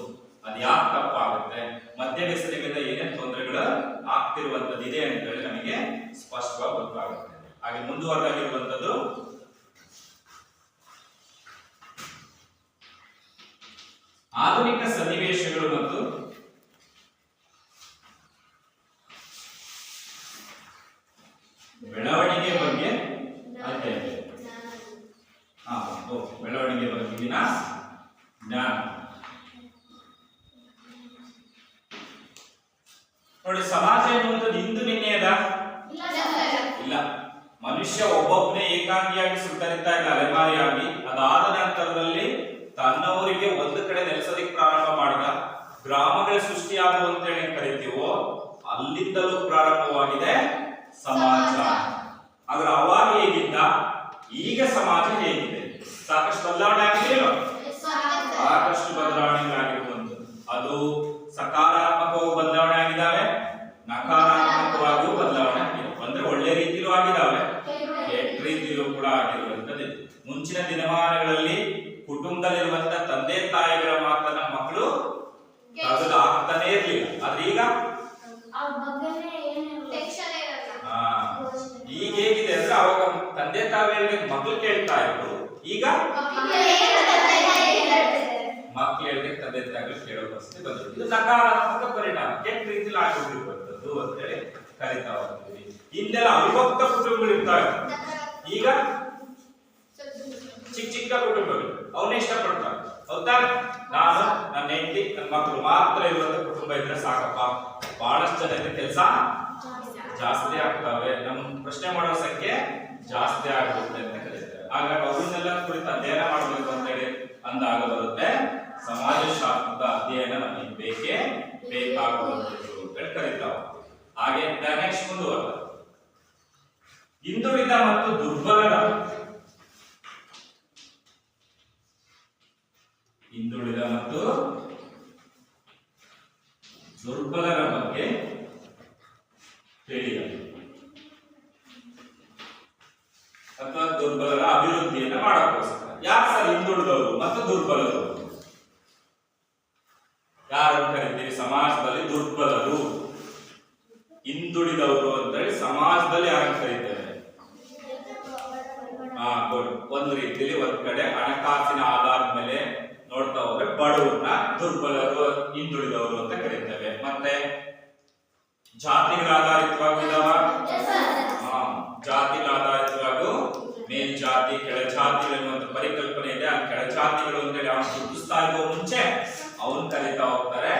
ಅದು ಯಾಕೆ ತಪ್ಪಾಗುತ್ತೆ, ಮದ್ಯ ವ್ಯಸನಗಳಿಂದ ಏನೇನು ತೊಂದರೆಗಳು ಆಗ್ತಿರುವಂತದ್ದು ಇದೆ ಅಂತ ಹೇಳಿ ನಮಗೆ ಸ್ಪಷ್ಟವಾಗಿ ಗೊತ್ತಾಗುತ್ತೆ. ಹಾಗೆ ಮುಂದುವರೆದಾಗಿರುವಂತದ್ದು ಆಧುನಿಕ ಸನ್ನಿವೇಶಗಳು ಮತ್ತು ಬೆಳವಣಿಗೆ ಬಗ್ಗೆ ಅಧ್ಯಯನ. ಬೆಳವಣಿಗೆ ಬಗೆಗಿನ ಜ್ಞಾನ. ನೋಡಿ, ಸಮಾಜ ಎನ್ನುವಂಥದ್ದು ಇಂದು ನಿನ್ನೆಯದ? ಇಲ್ಲ. ಮನುಷ್ಯ ಒಬ್ಬೊಬ್ಬನೇ ಏಕಾಂಗಿಯಾಗಿ ಸುತ್ತರಿತಾ ಇಲ್ಲ, ಅಲೆಮಾರಿಯಾಗಿ. ಅದಾದ ನಂತರದಲ್ಲಿ ತನ್ನವರಿಗೆ ಒಂದು ಕಡೆ ನೆಲೆಸೋದಿಕ್ ಪ್ರಾರಂಭ ಮಾಡಿದ, ಗ್ರಾಮಗಳ ಸೃಷ್ಟಿಯಾದವು ಅಂತೇಳಿ ಕರಿತೀವೋ ಅಲ್ಲಿಂದಲೂ ಪ್ರಾರಂಭವಾಗಿದೆ ಸಮಾಜ. ಆದ್ರೆ ಅವಾಗ ಹೇಗಿದ್ದ, ಈಗ ಸಮಾಜ ಹೇಗಿದೆ? ಸಾಕಷ್ಟು ಬದಲಾವಣೆ ಆಗಿದೆ, ಸಾಕಷ್ಟು ಬದಲಾವಣೆಗಳಾಗಿರುವಂಥದ್ದು. ಅದು ಸಕಾರಾತ್ಮಕವೂ ಬದಲಾವಣೆ ಆಗಿದ್ದಾವೆ, ನಕಾರಾತ್ಮಕವಾಗಿಯೂ ಬದಲಾವಣೆ ಆಗಿದೆ. ಅಂದ್ರೆ ಒಳ್ಳೆ ರೀತಿಯೂ ಆಗಿದ್ದಾವೆ, ಆಗಿರುವಂತದ್ದು. ಮುಂಚಿನ ದಿನಮಾನಗಳಲ್ಲಿ ಕುಟುಂಬದಲ್ಲಿರುವಂತ ತಂದೆ ತಾಯಿಗಳ ಮಾತನ್ನ ಮಕ್ಕಳು ತೆಗೆದು ಹಾಕ್ತಾನೆ ಇರ್ಲಿಲ್ಲ. ಆದ್ರೆ ಈಗ ಈಗ ಹೇಗಿದೆ ಅಂದ್ರೆ ಅವಾಗ ತಂದೆ ತಾಯಿಗಳಿಗೆ ಮಕ್ಕಳು ಕೇಳ್ತಾ ಇದ್ರು, ಈಗ ಮಕ್ಕಳು ಹೇಳಿದ್ರೆ ತಂದೆ ತಾಯಿಗಳು ಕೇಳೋ ಪರಿಸ್ಥಿತಿ ಬಂದಿದೆ. ಇದು ನಕಾರಾತ್ಮಕ ಪರಿಣಾಮ, ಕೆಟ್ಟ ರೀತಿಯಲ್ಲಿ ಆಗಿರುವಂತದ್ದು ಅಂತ ಹೇಳಿ ಕರಿತಾ ಹೋಗ್ತೀವಿ. ಹಿಂದೆಲ್ಲ ಅವಿಭಕ್ತ ಕುಟುಂಬಗಳು ಇರ್ತಾವೆ, ಈಗ ಚಿಕ್ಕ ಚಿಕ್ಕ ಕುಟುಂಬಗಳು ಅವನ್ನೇ ಇಷ್ಟಪಡ್ತಾರೆ. ಹೌದಾ? ನಾನು ನನ್ನ ಹೆಂಡತಿ ನನ್ನ ಮಕ್ಕಳು ಮಾತ್ರ ಇರುವಂತ ಕುಟುಂಬ ಇದ್ರೆ ಸಾಕಪ್ಪ, ಬಹಳಷ್ಟು ಜನಕ್ಕೆ ಕೆಲಸ ಜಾಸ್ತಿ ಆಗ್ತವೆ, ನಮ್ಮ ಪ್ರಶ್ನೆ ಮಾಡೋ ಸಂಖ್ಯೆ ಜಾಸ್ತಿ ಆಗುತ್ತೆ ಅಂತ ಕರೀತಾರೆ. ಹಾಗಾಗಿ ಅವನ್ನೆಲ್ಲ ಕುರಿತು ಅಧ್ಯಯನ ಮಾಡಬೇಕು ಅಂತ ಹೇಳಿ ಅಂದಾಗ ಬರುತ್ತೆ ಸಮಾಜಶಾಸ್ತ್ರದ ಅಧ್ಯಯನ ನಮಗೆ ಬೇಕೇ ಬೇಕಾಗುವಂಥದ್ದು ಅಂತ ಕರೀತಾವೆ. ಹಾಗೆ ನೆಕ್ಸ್ಟ್ ಮುಂದುವರೆದ ಹಿಂದುಳಿದ ಮತ್ತು ದುರ್ಬಲರ, ಹಿಂದುಳಿದ ಮತ್ತು ದುರ್ಬಲರ ಬಗ್ಗೆ ಹೇಳಿದ ಅಥವಾ ದುರ್ಬಲರ ಅಭಿವೃದ್ಧಿಯನ್ನು ಮಾಡಕ್ಕೋಸ್ಕರ. ಯಾರು ಸರ್ ಹಿಂದುಳಿದವರು ಮತ್ತು ದುರ್ಬಲರು? ಯಾರು ಕರಿತೀವಿ ಸಮಾಜದಲ್ಲಿ ದುರ್ಬಲರು, ಹಿಂದುಳಿದವರು ಅಂತ ಹೇಳಿ ಸಮಾಜದಲ್ಲಿ ಯಾರು ಕರೀತೇವೆ? ಒಂದು ರೀತಿಯಲ್ಲಿ ಒಂದ್ ಕಡೆ ಹಣಕಾಸಿನ ಆಧಾರದ ಮೇಲೆ ನೋಡ್ತಾ ಹೋದ್ರೆ ಬಡವರನ್ನ ದುರ್ಬಲರು, ಹಿಂದುಳಿದವರು ಅಂತ ಕರೀತೇವೆ. ಮತ್ತೆ ಜಾತಿಗಳ ಆಧಾರಿತವಾಗಿ ಇದಾವ, ಜಾತಿಗಳ ಆಧಾರಿತವಾಗಿ ಮೇಲ್ಜಾತಿ ಕೆಳಜಾತಿಗಳು ಎನ್ನುವಂತ ಪರಿಕಲ್ಪನೆ ಇದೆ. ಆ ಕೆಳಜಾತಿಗಳು ಅಂತ ಹೇಳಿ ಅವ್ನು ಗುರುತಿಸ್ತಾ ಇರುವ ಮುಂಚೆ ಅವನು ಕರೀತಾ ಹೋಗ್ತಾರೆ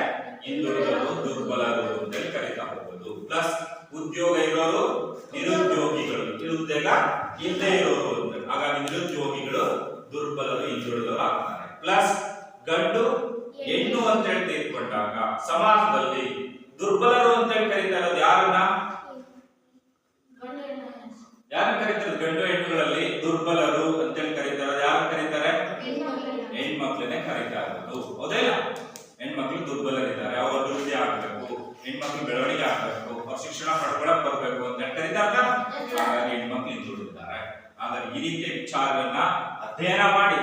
ಹಿಂದುಳಿದವರು, ದುರ್ಬಲರು ಅಂತ ಹೇಳಿ ಕರೀತಾ ಹೋಗ್ಬೋದು. ಪ್ಲಸ್ ಉದ್ಯೋಗ ಇರೋರು, ನಿರುದ್ಯೋಗಿಗಳು, ಉದ್ಯೋಗ ಇಲ್ಲದೆ ಇರೋರು ಅಂತ. ಹಾಗಾಗಿ ನಿರುದ್ಯೋಗಿಗಳು ದುರ್ಬಲರು, ಹಿಂದುಳಿದವರು ಆಗ್ತಾರೆ. ಪ್ಲಸ್ ಗಂಡು ಹೆಣ್ಣು ಅಂತ ಹೇಳಿ ತೆಗೆದುಕೊಂಡಾಗ ಸಮಾಜದಲ್ಲಿ ದುರ್ಬಲರು ಅಂತ ಹೇಳಿ ಕರೀತಾ ಇರೋದು ಯಾರನ್ನ? ಯಾರನ್ನ ಕರೀತಾರೆ? ಗಂಡು ಹೆಣ್ಣುಗಳಲ್ಲಿ ದುರ್ಬಲರು ಅಂತ ಹೇಳಿ ಕರೀತಾ ಇರೋದು ಯಾರನ್ನ ಕರೀತಾರೆ? ಹೆಣ್ಮಕ್ಳನ್ನೇ ಕರೀತಾ ಇರೋದು. ಹೌದಿಲ್ಲ? ಹೆಣ್ಮಕ್ಳು ದುರ್ಬಲರಿದ್ದಾರೆ, ಅವ್ರ ಅಭಿವೃದ್ಧಿ ಆಗ್ಬೇಕು, ಹೆಣ್ಮಕ್ಳು ಬೆಳವಣಿಗೆ ಆಗ್ಬೇಕು, ಅವ್ರ ಶಿಕ್ಷಣ ಪಡ್ಕೊಳಕ್ ಬರ್ಬೇಕು ಅಂತ ಕರೀತಾರ. ಹಾಗಾಗಿ ಹೆಣ್ಮಕ್ಳು ಹಿಂದುಳಿದಿದ್ದಾರೆ. ಹಾಗಾಗಿ ಈ ರೀತಿಯ ವಿಚಾರಗಳನ್ನ ಅಧ್ಯಯನ ಮಾಡಿ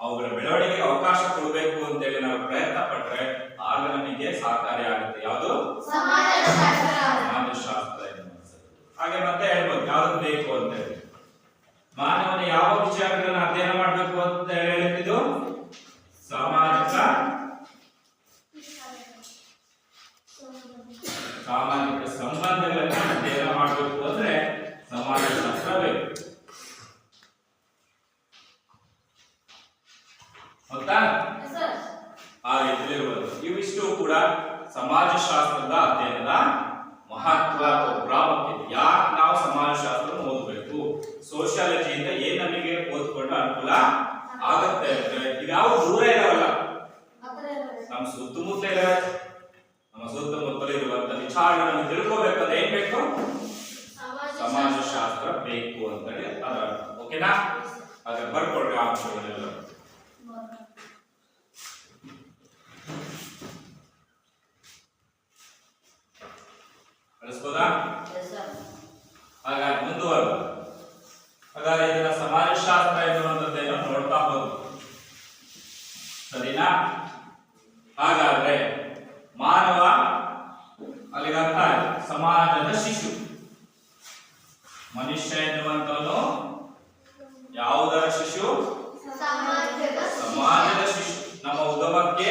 ಅವುಗಳ ಬೆಳವಣಿಗೆಗೆ ಅವಕಾಶ ಕೊಡಬೇಕು ಅಂತ ಹೇಳಿ ನಾವು ಪ್ರಯತ್ನ ಪಟ್ರೆ ಆಗ ನಮಗೆ ಸಹಕಾರಿ ಆಗುತ್ತೆ. ಯಾವುದು? ಸಮಾಜಶಾಸ್ತ್ರ. ಹಾಗೆ ಮತ್ತೆ ಹೇಳ್ಬೋದು ಯಾವ್ದು ಬೇಕು ಅಂತ ಹೇಳಿ. ಮಾನವನ ಯಾವ ವಿಚಾರಗಳನ್ನ ಅಧ್ಯಯನ ಮಾಡಬೇಕು ಅಂತ ಹೇಳಿದ್ದು ಸಾಮಾಜಿಕ ಸಂಬಂಧಗಳನ್ನ ಅಧ್ಯಯನ ಮಾಡಬೇಕು ಅಂದ್ರೆ ಸಮಾಜಶಾಸ್ತ್ರ ಬೇಕು. ಹೌದಾ? ಆ ರೀತಿಯಲ್ಲಿ ಇವಿಷ್ಟು ಕೂಡ ಸಮಾಜಶಾಸ್ತ್ರದ ಅಧ್ಯಯನದ ಮಹತ್ವ ಅಥವಾ ಪ್ರಾಮುಖ್ಯತೆ. ಯಾಕೆ ನಾವು ಸಮಾಜಶಾಸ್ತ್ರ ಓದಬೇಕು, ಸೋಶಿಯಾಲಜಿಯಿಂದ ಏನ್ ನಮಗೆ ಓದ್ಕೊಂಡು ಅನುಕೂಲ ಆಗತ್ತೆ ಅಂದ್ರೆ ಇವ್ಯಾವ ದೂರ ಇರಲ್ಲ, ನಮ್ಮ ಸುತ್ತಮುತ್ತ ಇರಲ್ಲ. ನಮ್ಮ ಸುತ್ತಮುತ್ತಲು ಇರುವಂತ ವಿಚಾರಗಳನ್ನು ತಿಳ್ಕೋಬೇಕಂದ್ರೆ ಏನ್ ಬೇಕು? ಸಮಾಜಶಾಸ್ತ್ರ ಬೇಕು ಅಂತ ಹೇಳಿ ಅದರ ಓಕೆನಾ? ಹಾಗೆ ಬರ್ಕೊಡ್ರಿ ಆ ಅಂಶಗಳೆಲ್ಲ. ಕಳಿಸ್ಬೋದಾ? ಹಾಗಾಗಿ ಮುಂದುವರೆದ ಹಾಗಾದ್ರೆ ಇದನ್ನ ಸಮಾಜಶಾಸ್ತ್ರ ಎನ್ನುವಂಥದ್ದೇನೋ ನೋಡ್ತಾ ಹೋದ್ರು, ಸರಿನಾ? ಹಾಗಾದ್ರೆ ಮಾನವ ಅಲ್ಲಿಗೆ ಅರ್ಥ ಆಯ್ತು, ಸಮಾಜದ ಶಿಶು. ಮನುಷ್ಯ ಎನ್ನುವಂಥವನು ಯಾವುದರ ಶಿಶು? ಸಮಾಜದ ಶಿಶು. ನಮ್ಮ ಉಗಮಕ್ಕೆ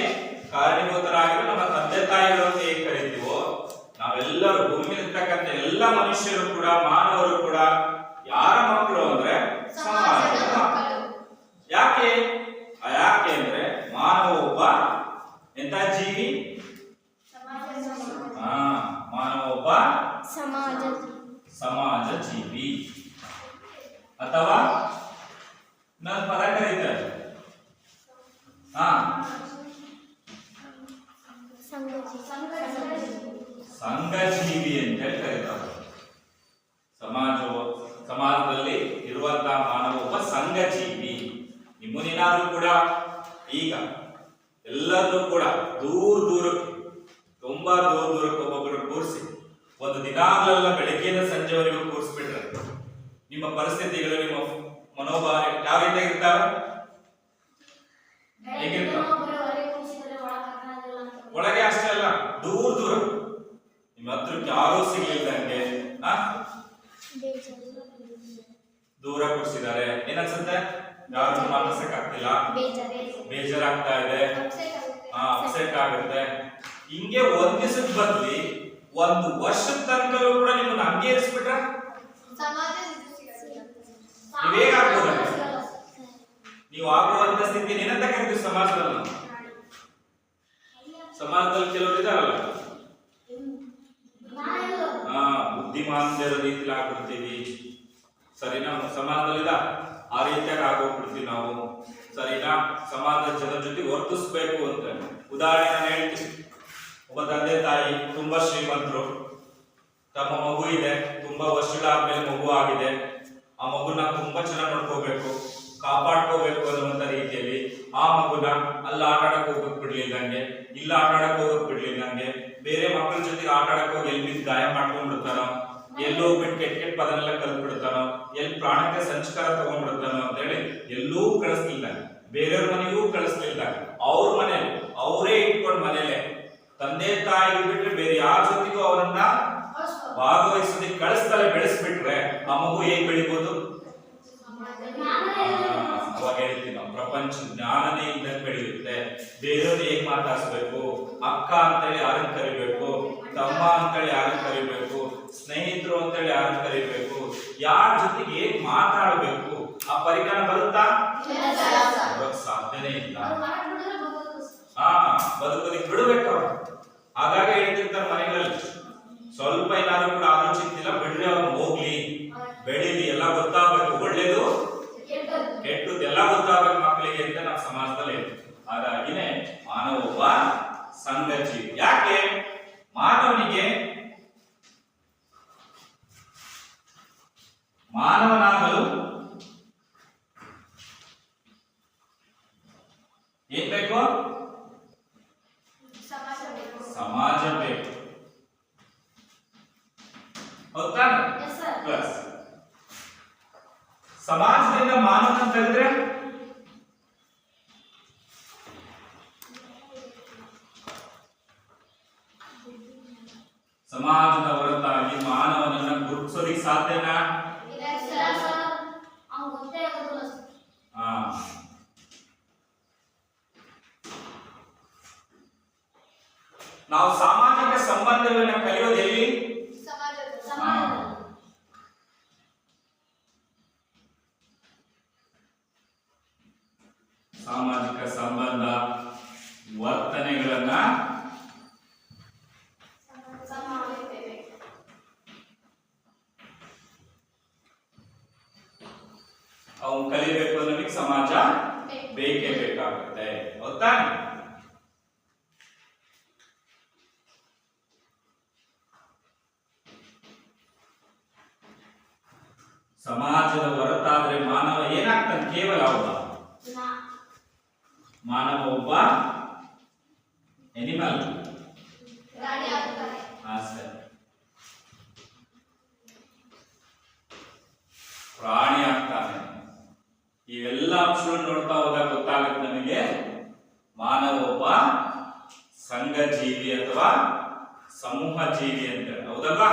ಕಾರಣೀಭೂತರಾಗಿರೋ ನಮ್ಮ ತಂದೆ ತಾಯಿಗಳನ್ನು ಹೇಗೆ ಕರಿತೀವೋ ನಾವೆಲ್ಲರೂ ಭೂಮಿ ಇರ್ತಕ್ಕಂಥ ಎಲ್ಲ ಮನುಷ್ಯರು ಕೂಡ, ಮಾನವರು ಕೂಡ ಯಾರ ಮಕ್ಕಳು ಅಂದ್ರೆ ಸಮಾಜದ ಮಕ್ಕಳು. ಯಾಕೆ ಅಂದ್ರೆ ಮಾನವ ಒಬ್ಬ ಎಂತ ಜೀವಿ? ಮಾನವ ಒಬ್ಬ ಸಮಾಜ ಜೀವಿ. ಅಥವಾ ನನ್ನ ಪದ ಕರೀತಾರೆ ಸಂಘಜೀವಿ ಅಂತ ಹೇಳಿ ಕರೀತಾರೆ. ಸಮಾಜದಲ್ಲಿ ಇರುವಂತಹ ಮಾನವ ಒಬ್ಬ ಸಂಘಜೀವಿ. ನಿಮ್ಮನೇನಾದ್ರೂ ಕೂಡ ಈಗ ಎಲ್ಲರೂ ಕೂಡ ದೂರಕ್ಕೆ ತುಂಬಾ ದೂರಕ್ಕೆ ಒಬ್ಬೊಬ್ಬರು ಕೂರಿಸಿ ಒಂದು ದಿನಾಗಲೆಲ್ಲ ಬೆಳಗ್ಗೆಯಿಂದ ಸಂಜೆವರೆಗೂ ಕೂರಿಸ್ಬಿಟ್ರೆ ನಿಮ್ಮ ಪರಿಸ್ಥಿತಿಗಳು, ನಿಮ್ಮ ಕೊಡಿಸಿದ್ದಾರೆ, ಏನನ್ಸುತ್ತೆ? ಯಾರು ಮಾತಾಡ್ಸಕ್ ಆಗ್ತಿಲ್ಲ, ಬೇಜಾರಾಗ್ತಾ ಇದೆ, ಅಪ್ಸೆಟ್ ಆಗುತ್ತೆ. ಹಿಂಗೆ ಒಂದ್ ದಿವಸದ ಬದ್ಲಿ ಒಂದು ವರ್ಷದ ತನಕಲೂ ಕೂಡ ನಿಮ್ಮನ್ನ ಹಂಗೆ ಇರಿಸ್ಬಿಟ್ರೆ ನೀವೇಗಾಗ್ಬೋದು? ನೀವು ಆಗುವಂತ ಸ್ಥಿತಿ ಏನಂತ ಕರಿತೀವಿ ಸಮಾಜದಲ್ಲಿ? ಸಮಾಜದಲ್ಲಿ ಕೆಲವರು ಇದಾರಲ್ಲ, ಬುದ್ಧಿಮಾಂದ್ಯರ ರೀತಿಲಿ ಆಗ್ಬಿಡ್ತೀವಿ, ಸರಿನಾ? ಸಮಾಜದಲ್ಲಿ ಆ ರೀತಿಯಾಗಿ ಆಗೋಗ್ಬಿಡ್ತೀವಿ ನಾವು, ಸರಿನಾ? ಸಮಾಜದ ಜನರ ಜೊತೆ ವರ್ತಿಸ್ಬೇಕು ಅಂತ. ಉದಾಹರಣೆ ನಾನು ಹೇಳ್ತೀನಿ. ಒಬ್ಬ ತಂದೆ ತಾಯಿ ತುಂಬಾ ಶ್ರೀಮಂತರು, ತಮ್ಮ ಮಗು ಇದೆ, ತುಂಬಾ ವರ್ಷಗಳಾದ್ಮೇಲೆ ಮಗು ಆಗಿದೆ, ಆ ಮಗುನ ತುಂಬಾ ಚೆನ್ನಾಗಿ ನೋಡ್ಕೋಬೇಕು, ಕಾಪಾಡ್ಕೋಬೇಕು ಅನ್ನುವಂತ ರೀತಿಯಲ್ಲಿ ಆ ಮಗುನ ಅಲ್ಲಿ ಆಟ ಆಡಕ್ ಹೋಗಕ್ ಬಿಡ್ಲಿಲ್ಲಂಗೆ, ಇಲ್ಲ ಆಟ ಆಡಕ್ ಹೋಗಕ್ ಬಿಡ್ಲಿಲ್ಲಂಗೆ, ಬೇರೆ ಮಕ್ಕಳ ಜೊತೆಗೆ ಆಟ ಆಡಕ್ ಹೋಗಿ ಎಲ್ಲಿ ಬಿದ್ದು ಗಾಯ ಮಾಡ್ಕೊಂಡ್ಬಿಡ್ತಾನೋ, ಎಲ್ಲಿ ಹೋಗ್ಬಿಟ್ಟು ಕೆಟ್ಟ ಪದನೆಲ್ಲ ಕಲ್ತ್ಬಿಡ್ತಾನೋ, ಎಲ್ಲಿ ಪ್ರಾಣಕ್ಕೆ ಸಂಸ್ಕಾರ ತಗೊಂಡ್ಬಿಡ್ತಾನೋ ಅಂತ ಹೇಳಿ ಎಲ್ಲೂ ಕಳಿಸ್ಲಿಲ್ಲ, ಬೇರೆಯವ್ರ ಮನೆಗೂ ಕಳಿಸ್ಲಿಲ್ಲ, ಅವ್ರ ಮನೇಲಿ ಅವರೇ ಇಟ್ಕೊಂಡ್ ಮನೇಲೆ ತಂದೆ ತಾಯಿ ಬಿಟ್ರೆ ಬೇರೆ ಯಾರ ಜೊತೆಗೂ ಅವರನ್ನ ಭಾಗವಹಿಸೋದಕ್ಕೆ ಕಳಿಸ್ತಾರೆ. ಬೆಳೆಸ್ಬಿಟ್ರೆ ಆ ಮಗು ಹೇಗ್ ಬೆಳಿಬಹುದು? ಅವಾಗ ಹೇಳ್ತೀವಿ ನಾವು, ಪ್ರಪಂಚ ಜ್ಞಾನನೇ ಇದ್ದಂಗೆ ಬೆಳೆಯುತ್ತೆ. ಬೇರೆಯವ್ರು ಹೇಗ್ ಮಾತಾಡ್ಸ್ಬೇಕು, ಅಕ್ಕ ಅಂತೇಳಿ ಯಾರನ್ನ ಕರಿಬೇಕು, ತಮ್ಮ ಅಂತೇಳಿ ಯಾರನ್ನ ಕರಿಬೇಕು, ಸ್ನೇಹಿತರು ಅಂತೇಳಿ ಯಾರನ್ನ ಕರಿಬೇಕು, ಯಾರ ಜೊತೆಗೆ ಹೇಗ್ ಮಾತಾಡ್ಬೇಕು, ಆ ಪರಿಜ್ಞಾನ ಬರುತ್ತಾ? ಸಾಧ್ಯನೇ ಇಲ್ಲ. ಬದುಕೋದಿಕ್ ಬಿಡ್ಬೇಕು ಅವ್ರು. ಹಾಗಾಗಿ ಹೇಳ್ತಿರ್ತಾರೆ ಮನೆಗಳಲ್ಲಿ, ಸ್ವಲ್ಪ ಏನಾದ್ರು ಕೂಡ ಆಲೋಚಿಸ್ತಿಲ್ಲ ಬಿಡ್ರಿ, ಅವ್ರು ಹೋಗ್ಲಿ, ಬೆಳೀಲಿ, ಎಲ್ಲ ಗೊತ್ತಾಗ್ಬೇಕು, ಒಳ್ಳೇದು ಕೆಟ್ಟದ್ದು ಎಲ್ಲ ಗೊತ್ತಾಗ್ಬೇಕು ಮಕ್ಕಳಿಗೆ ಅಂತ ನಾವು ಸಮಾಜದಲ್ಲಿ ಹೇಳ್ತೀವಿ. ಹಾಗಾಗಿನೇ ಮಾನವ ಒಬ್ಬ ಸಂಘಜೀವಿ. ಯಾಕೆ ಮಾನವನಿಗೆ ಮಾನವನಾಗಲು ಏನ್ ಬೇಕು? ಸಮಾಜ ಬೇಕು. ಹೌದಾ? ಪ್ಲಸ್ ಸಮಾಜದಿಂದ ಮಾನವನ ತೆಗೆದ್ರೆ ಸಮಾಜದ ಹೊರತಾಗಿ ಮಾನವನನ್ನ ಗುರುತಿಸೋದಿಕ್ ಸಾಧ್ಯನಾ? ನಾವು ಸಾಮಾಜಿಕ ಸಂಬಂಧಗಳನ್ನ ಕಲಿಯೋದು ಎಲ್ಲಿ? ಸಾಮಾಜಿಕ ಸಂಬಂಧ ವರ್ತನೆಗಳನ್ನ ಅವು ಕಲಿಬೇಕು ಅನ್ನೋದಕ್ಕೆ ಸಮಾಜ ಬೇಕೇ ಬೇಕಾಗುತ್ತೆ. ಹೌದಾ? ಸಮಾಜದ ಹೊರತಾದ್ರೆ ಮಾನವ ಏನಾಗ್ತಾನೆ? ಕೇವಲ ಒಬ್ಬ ಮಾನವ ಒಬ್ಬ ಎನಿಮಲ್, ಪ್ರಾಣಿ ಆಗ್ತಾನೆ. ಇವೆಲ್ಲ ಅಂಶಗಳು ನೋಡ್ತಾ ಹೋದಾಗ ಗೊತ್ತಾಗುತ್ತೆ ನಮಗೆ ಮಾನವ ಒಬ್ಬ ಸಂಘ ಜೀವಿ ಅಥವಾ ಸಮೂಹ ಜೀವಿ ಅಂತ. ಹೌದಲ್ವಾ?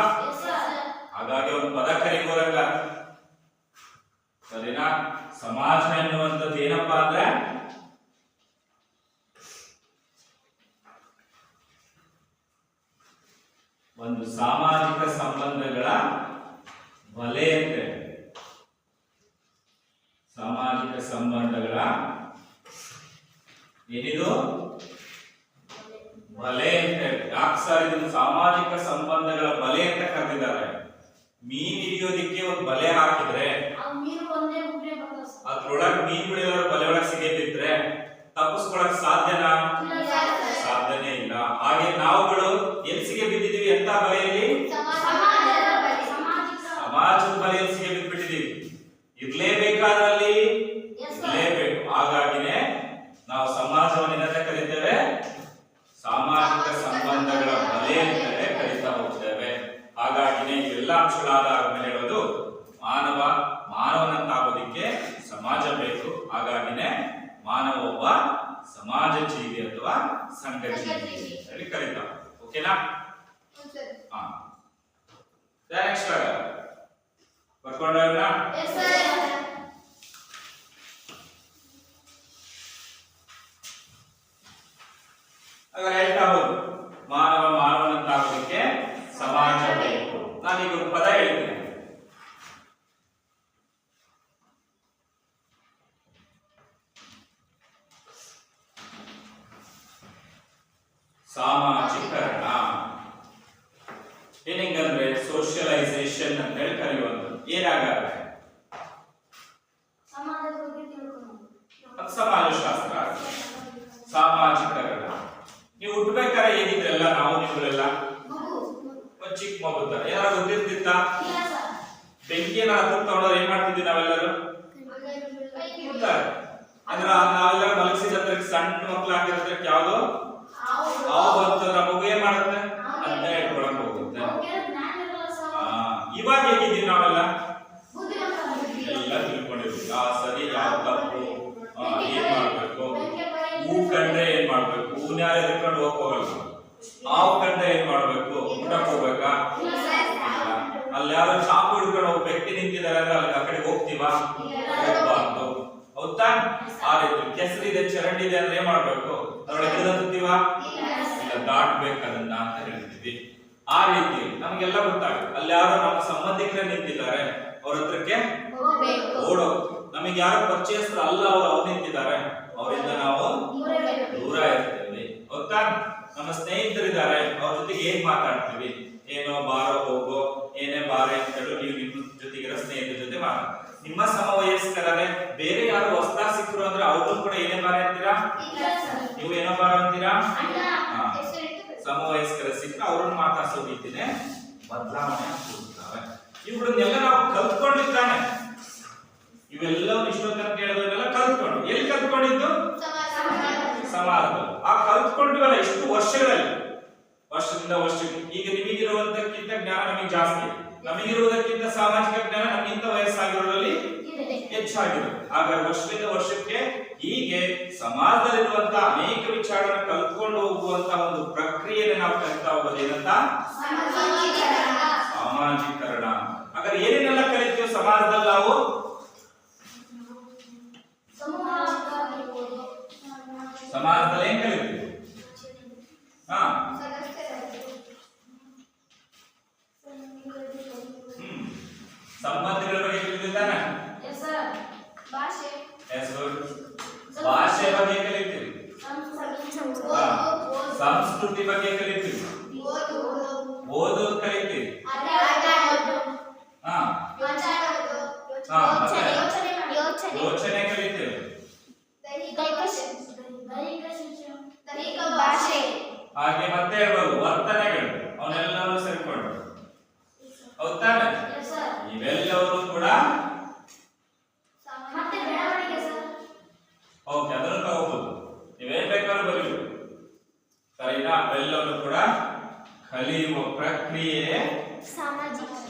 ಹಾಗಾಗಿ ಒಂದು ಪದ ಕರಿಗೋರಂಗ, ಸರಿನಾ? ಸಮಾಜ ಎನ್ನುವಂಥದ್ದು ಏನಪ್ಪಾ ಅಂದ್ರೆ ಒಂದು ಸಾಮಾಜಿಕ ಸಂಬಂಧಗಳ ಬಲೆ ಅಂತ. ಸಾಮಾಜಿಕ ಸಂಬಂಧಗಳ ಏನಿದು? ಬಲೆ ಅಂತ. ಯಾಕೆ ಸರ್ ಇದನ್ನು ಸಾಮಾಜಿಕ ಸಂಬಂಧಗಳ ಬಲೆ ಅಂತ ಕರೆದಿದ್ದಾರೆ? ಮೀನ್ ಹಿಡಿಯೋದಿಕ್ಕೆ ಒಂದು ಬಲೆ ಹಾಕಿದ್ರೆ ಅದ್ರೊಳಗೆ ಮೀನ್ ಬಿಡಿಯೋದ್ರ ಬಲೆ ಒಳಗೆ ಸಿಗೇ ಬಿದ್ರೆ ತಪ್ಪಿಸ್ಕೊಳಕ್ ಸಾಧ್ಯನಾ? ಸಾಧ್ಯನೇ ಇಲ್ಲ. ಹಾಗೆ ನಾವುಗಳು ಎಲ್ಲಿ ಸಿಗೆ ಬಿದ್ದಿದ್ದೀವಿ? ಎಂತ ಬಲೆಯಲ್ಲಿ? ಸಮಾಜದ ಬಲೆಯಲ್ಲಿ ಸಿಗೆ ಬಿದ್ದುಬಿಟ್ಟಿದ್ದೀವಿ. ಇರ್ಲೇಬೇಕಾದ್ರಲ್ಲಿ ಇರ್ಲೇಬೇಕು. ಹಾಗಾಗಿನೇ ನಾವು ಸಮಾಜವನ್ನು ಏನಂತ ಕರೀತೇವೆ? ಸಾಮಾಜಿಕ ಸಂಬಂಧಗಳ ಬಲೆ ಅಂತಲೇ ಕರೀತಾ ಹೋಗ್ತೇವೆ. ಹಾಗಾಗಿನೇ ಇವೆಲ್ಲ ಅಂಶಗಳಾದ ಮೇಲೆ ಹೇಳೋದು ಮಾನವನಂತಾಗೋದಿಕ್ಕೆ ಸಮಾಜ ಬೇಕು. ಹಾಗಾಗಿನೇ ಮಾನವ ಒಬ್ಬ ಸಮಾಜ ಜೀವಿ ಅಥವಾ ಸಂಘ ಜೀವಿ ಹೇಳಿ ಕರೀತಾರೆ. ಓಕೆನಾ? ನೆಕ್ಸ್ಟ್ ಬರ್ಕೊಂಡ್ರ ಸಣ್ಣ ಮಕ್ಕಳಾಗಿರೋದಕ್ಕೆ ಯಾವ್ದು ಹಾವು ಬಂತಂದ್ರೆ ಮಗು ಏನ್ ಮಾಡುತ್ತೆ ಅದನ್ನ ಇಟ್ಕೊಳಕ್ ಹೋಗುತ್ತೆ. ಇವಾಗ ಹೇಗಿದ್ದೀವಿ ನಾವೆಲ್ಲ ಎಲ್ಲ ತಿಳ್ಕೊಂಡಿರ್ತೀವಿ. ಯಾವ ಸರಿ ಯಾವ ತಪ್ಪು, ಏನ್ ಮಾಡ್ಬೇಕು, ಹೂ ಕಂಡ್ರೆ ಏನ್ ಮಾಡ್ಬೇಕು, ಹೂನ ಯಾರು ಎದ್ಕೊಂಡು ಹೋಗಲ್ಲ, ಹಾವು ಕಂಡ್ರೆ ಏನ್ ಮಾಡ್ಬೇಕು, ಊಟಕ್ಕೆ ಹೋಗ್ಬೇಕಾ, ಅಲ್ಲಿ ಯಾರೋ ಚಾಕು ಹಿಡ್ಕೊಂಡು ಹೋಗಿ ವ್ಯಕ್ತಿ ನಿಂತಿದ್ದಾರೆ ಅಂದ್ರೆ ಅಲ್ಲಿ ಆ ಕಡೆ ಹೋಗ್ತೀವಾ, ಹೋಗ್ಬಾರ್ದು. ಹೌದಾ? ಆ ರೀತಿ ಕೆಸರಿದೆ ಚರಂಡಿ ಇದೆ ಅಂದ್ರೆ ಏನ್ ಮಾಡ್ಬೇಕು, ಅದ್ರೊಳಗೆ ಇಳಿದತ್ತೀವಾ, ಇಲ್ಲ ದಾಟ್ಬೇಕು ಅದನ್ನ ಅಂತ ಹೇಳ್ತೀವಿ. ಆ ರೀತಿ ನಮಗೆಲ್ಲ ಗೊತ್ತಾಗುತ್ತೆ. ಅಲ್ಲಿ ಯಾರೋ ನಮ್ಮ ಸಂಬಂಧಿಕರೇ ನಿಂತಿದ್ದಾರೆ, ಅವ್ರ ಹತ್ರಕ್ಕೆ ಓಡೋ, ನಮಗೆ ಯಾರು ಪರಿಚಯಸ್ಥರು ಅಲ್ಲ ಅವ್ರು ನಿಂತಿದ್ದಾರೆ, ಅವರಿಂದ ನಾವು ದೂರ ಇರ್ತೇವೆ. ಹೌದಾ? ನಮ್ಮ ಸ್ನೇಹಿತರಿದ್ದಾರೆ, ಅವ್ರ ಜೊತೆಗೆ ಹೇಗ್ ಮಾತಾಡ್ತೀವಿ, ಏನೋ ಬಾರೋ ಹೋಗೋ, ಏನೇ ಬಾರೆ ಅಂತ ಹೇಳಿ ನೀವು ನಿಮ್ಮ ಜೊತೆಗಿರೋ ಸ್ನೇಹಿತರ ಜೊತೆ ಮಾತಾಡ್ತೀವಿ. ನಿಮ್ಮ ಸಮವಯಸ್ಕರೇ ಬೇರೆ ಯಾರು ಹೊಸದಾ ಸಿಕ್ಕರು ಅಂದ್ರೆ ಅವ್ರನ್ನು ಕೂಡ ಏನೇ ಬಾರೆ ಅಂತೀರಾ, ನೀವು ಏನೋ ಬಾರ ಅಂತೀರಾ. ಸಮವಯಸ್ಕರ ಸಿಕ್ಕರೆ ಅವ್ರನ್ನ ಮಾತಾಡ್ಸೋ ರೀತಿನೇ ಬದಲಾವಣೆ ಆಗ್ತಿರ್ತವೆ. ಇವುಗಳನ್ನೆಲ್ಲ ನಾವು ಕಲ್ತ್ಕೊಂಡಿದ್ದಾನೆ. ಇವೆಲ್ಲವನ್ನ ಇಷ್ಟೊಂದು ತನಕ ಹೇಳಿದವನ್ನೆಲ್ಲ ಕಲ್ತ್ಕೊಂಡು ಎಲ್ಲಿ ಕಲ್ತ್ಕೊಂಡಿದ್ದು, ಸಮಾಜದಲ್ಲಿ. ಆ ಕಲ್ತ್ಕೊಂಡಿವಲ್ಲ ಎಷ್ಟು ವರ್ಷಗಳಲ್ಲಿ, ವರ್ಷದಿಂದ ವರ್ಷಕ್ಕೆ. ಈಗ ನಿಮಗಿರುವುದಕ್ಕಿಂತ ಜ್ಞಾನ ನಮಗೆ ಜಾಸ್ತಿ, ನಮಗಿರುವುದಕ್ಕಿಂತ ಸಾಮಾಜಿಕ ಜ್ಞಾನ ನಮಗಿಂತ ವಯಸ್ಸಾಗಿರೋದ್ರಲ್ಲಿ ಹೆಚ್ಚಾಗಿರುತ್ತೆ. ಹಾಗಾಗಿ ವರ್ಷದಿಂದ ವರ್ಷಕ್ಕೆ ಹೀಗೆ ಸಮಾಜದಲ್ಲಿರುವಂತಹ ಅನೇಕ ವಿಚಾರಗಳನ್ನ ಕಲ್ತ್ಕೊಂಡು ಹೋಗುವಂತಹ ಒಂದು ಪ್ರಕ್ರಿಯೆಯನ್ನು ನಾವು ಕಲಿತಾ ಹೋಗೋದು ಏನಂತ, ಸಾಮಾಜೀಕರಣ. ಹಾಗಾದ್ರೆ ಏನೇನೆಲ್ಲ ಕಲಿತೀವಿ ಸಮಾಜದಲ್ಲಿ ನಾವು, ಸಮಾಜದಲ್ಲಿ ಏನ್ ಕಲಿತೀವಿ, ಸಂಬಂಧಗಳ ಬಗ್ಗೆ ಕಲಿತಿದ್ದಾನೆ, ಭಾಷೆ ಬಗ್ಗೆ ಕಲಿತೀವಿ, ಸಂಸ್ಕೃತಿ ಬಗ್ಗೆ ಕಲಿತೀವಿ, ಓದೋದು ಕಲಿತೀವಿ, ಯೋಚನೆ ಕಲಿತೀವಿ, ಹಾಗೆ ಮತ್ತೆ ಹೇಳ್ಬೋದು ವರ್ತನೆಗಳು, ಅವನ್ನೆಲ್ಲವೂ ಸೇರ್ಕೊಂಡು. ಹೌದಾನೆ? ಇವೆಲ್ಲವೂ ಕೂಡ ಓಕೆ, ಅದನ್ನು ತಗೋಬಹುದು, ನೀವೇನ್ ಬೇಕಾದ್ರೂ ಬರೀಬಹುದು. ಸರಿನಾ? ಅವೆಲ್ಲವೂ ಕೂಡ ಕಲಿಯುವ ಪ್ರಕ್ರಿಯೆ ಸಾಮಾಜಿಕರಣ.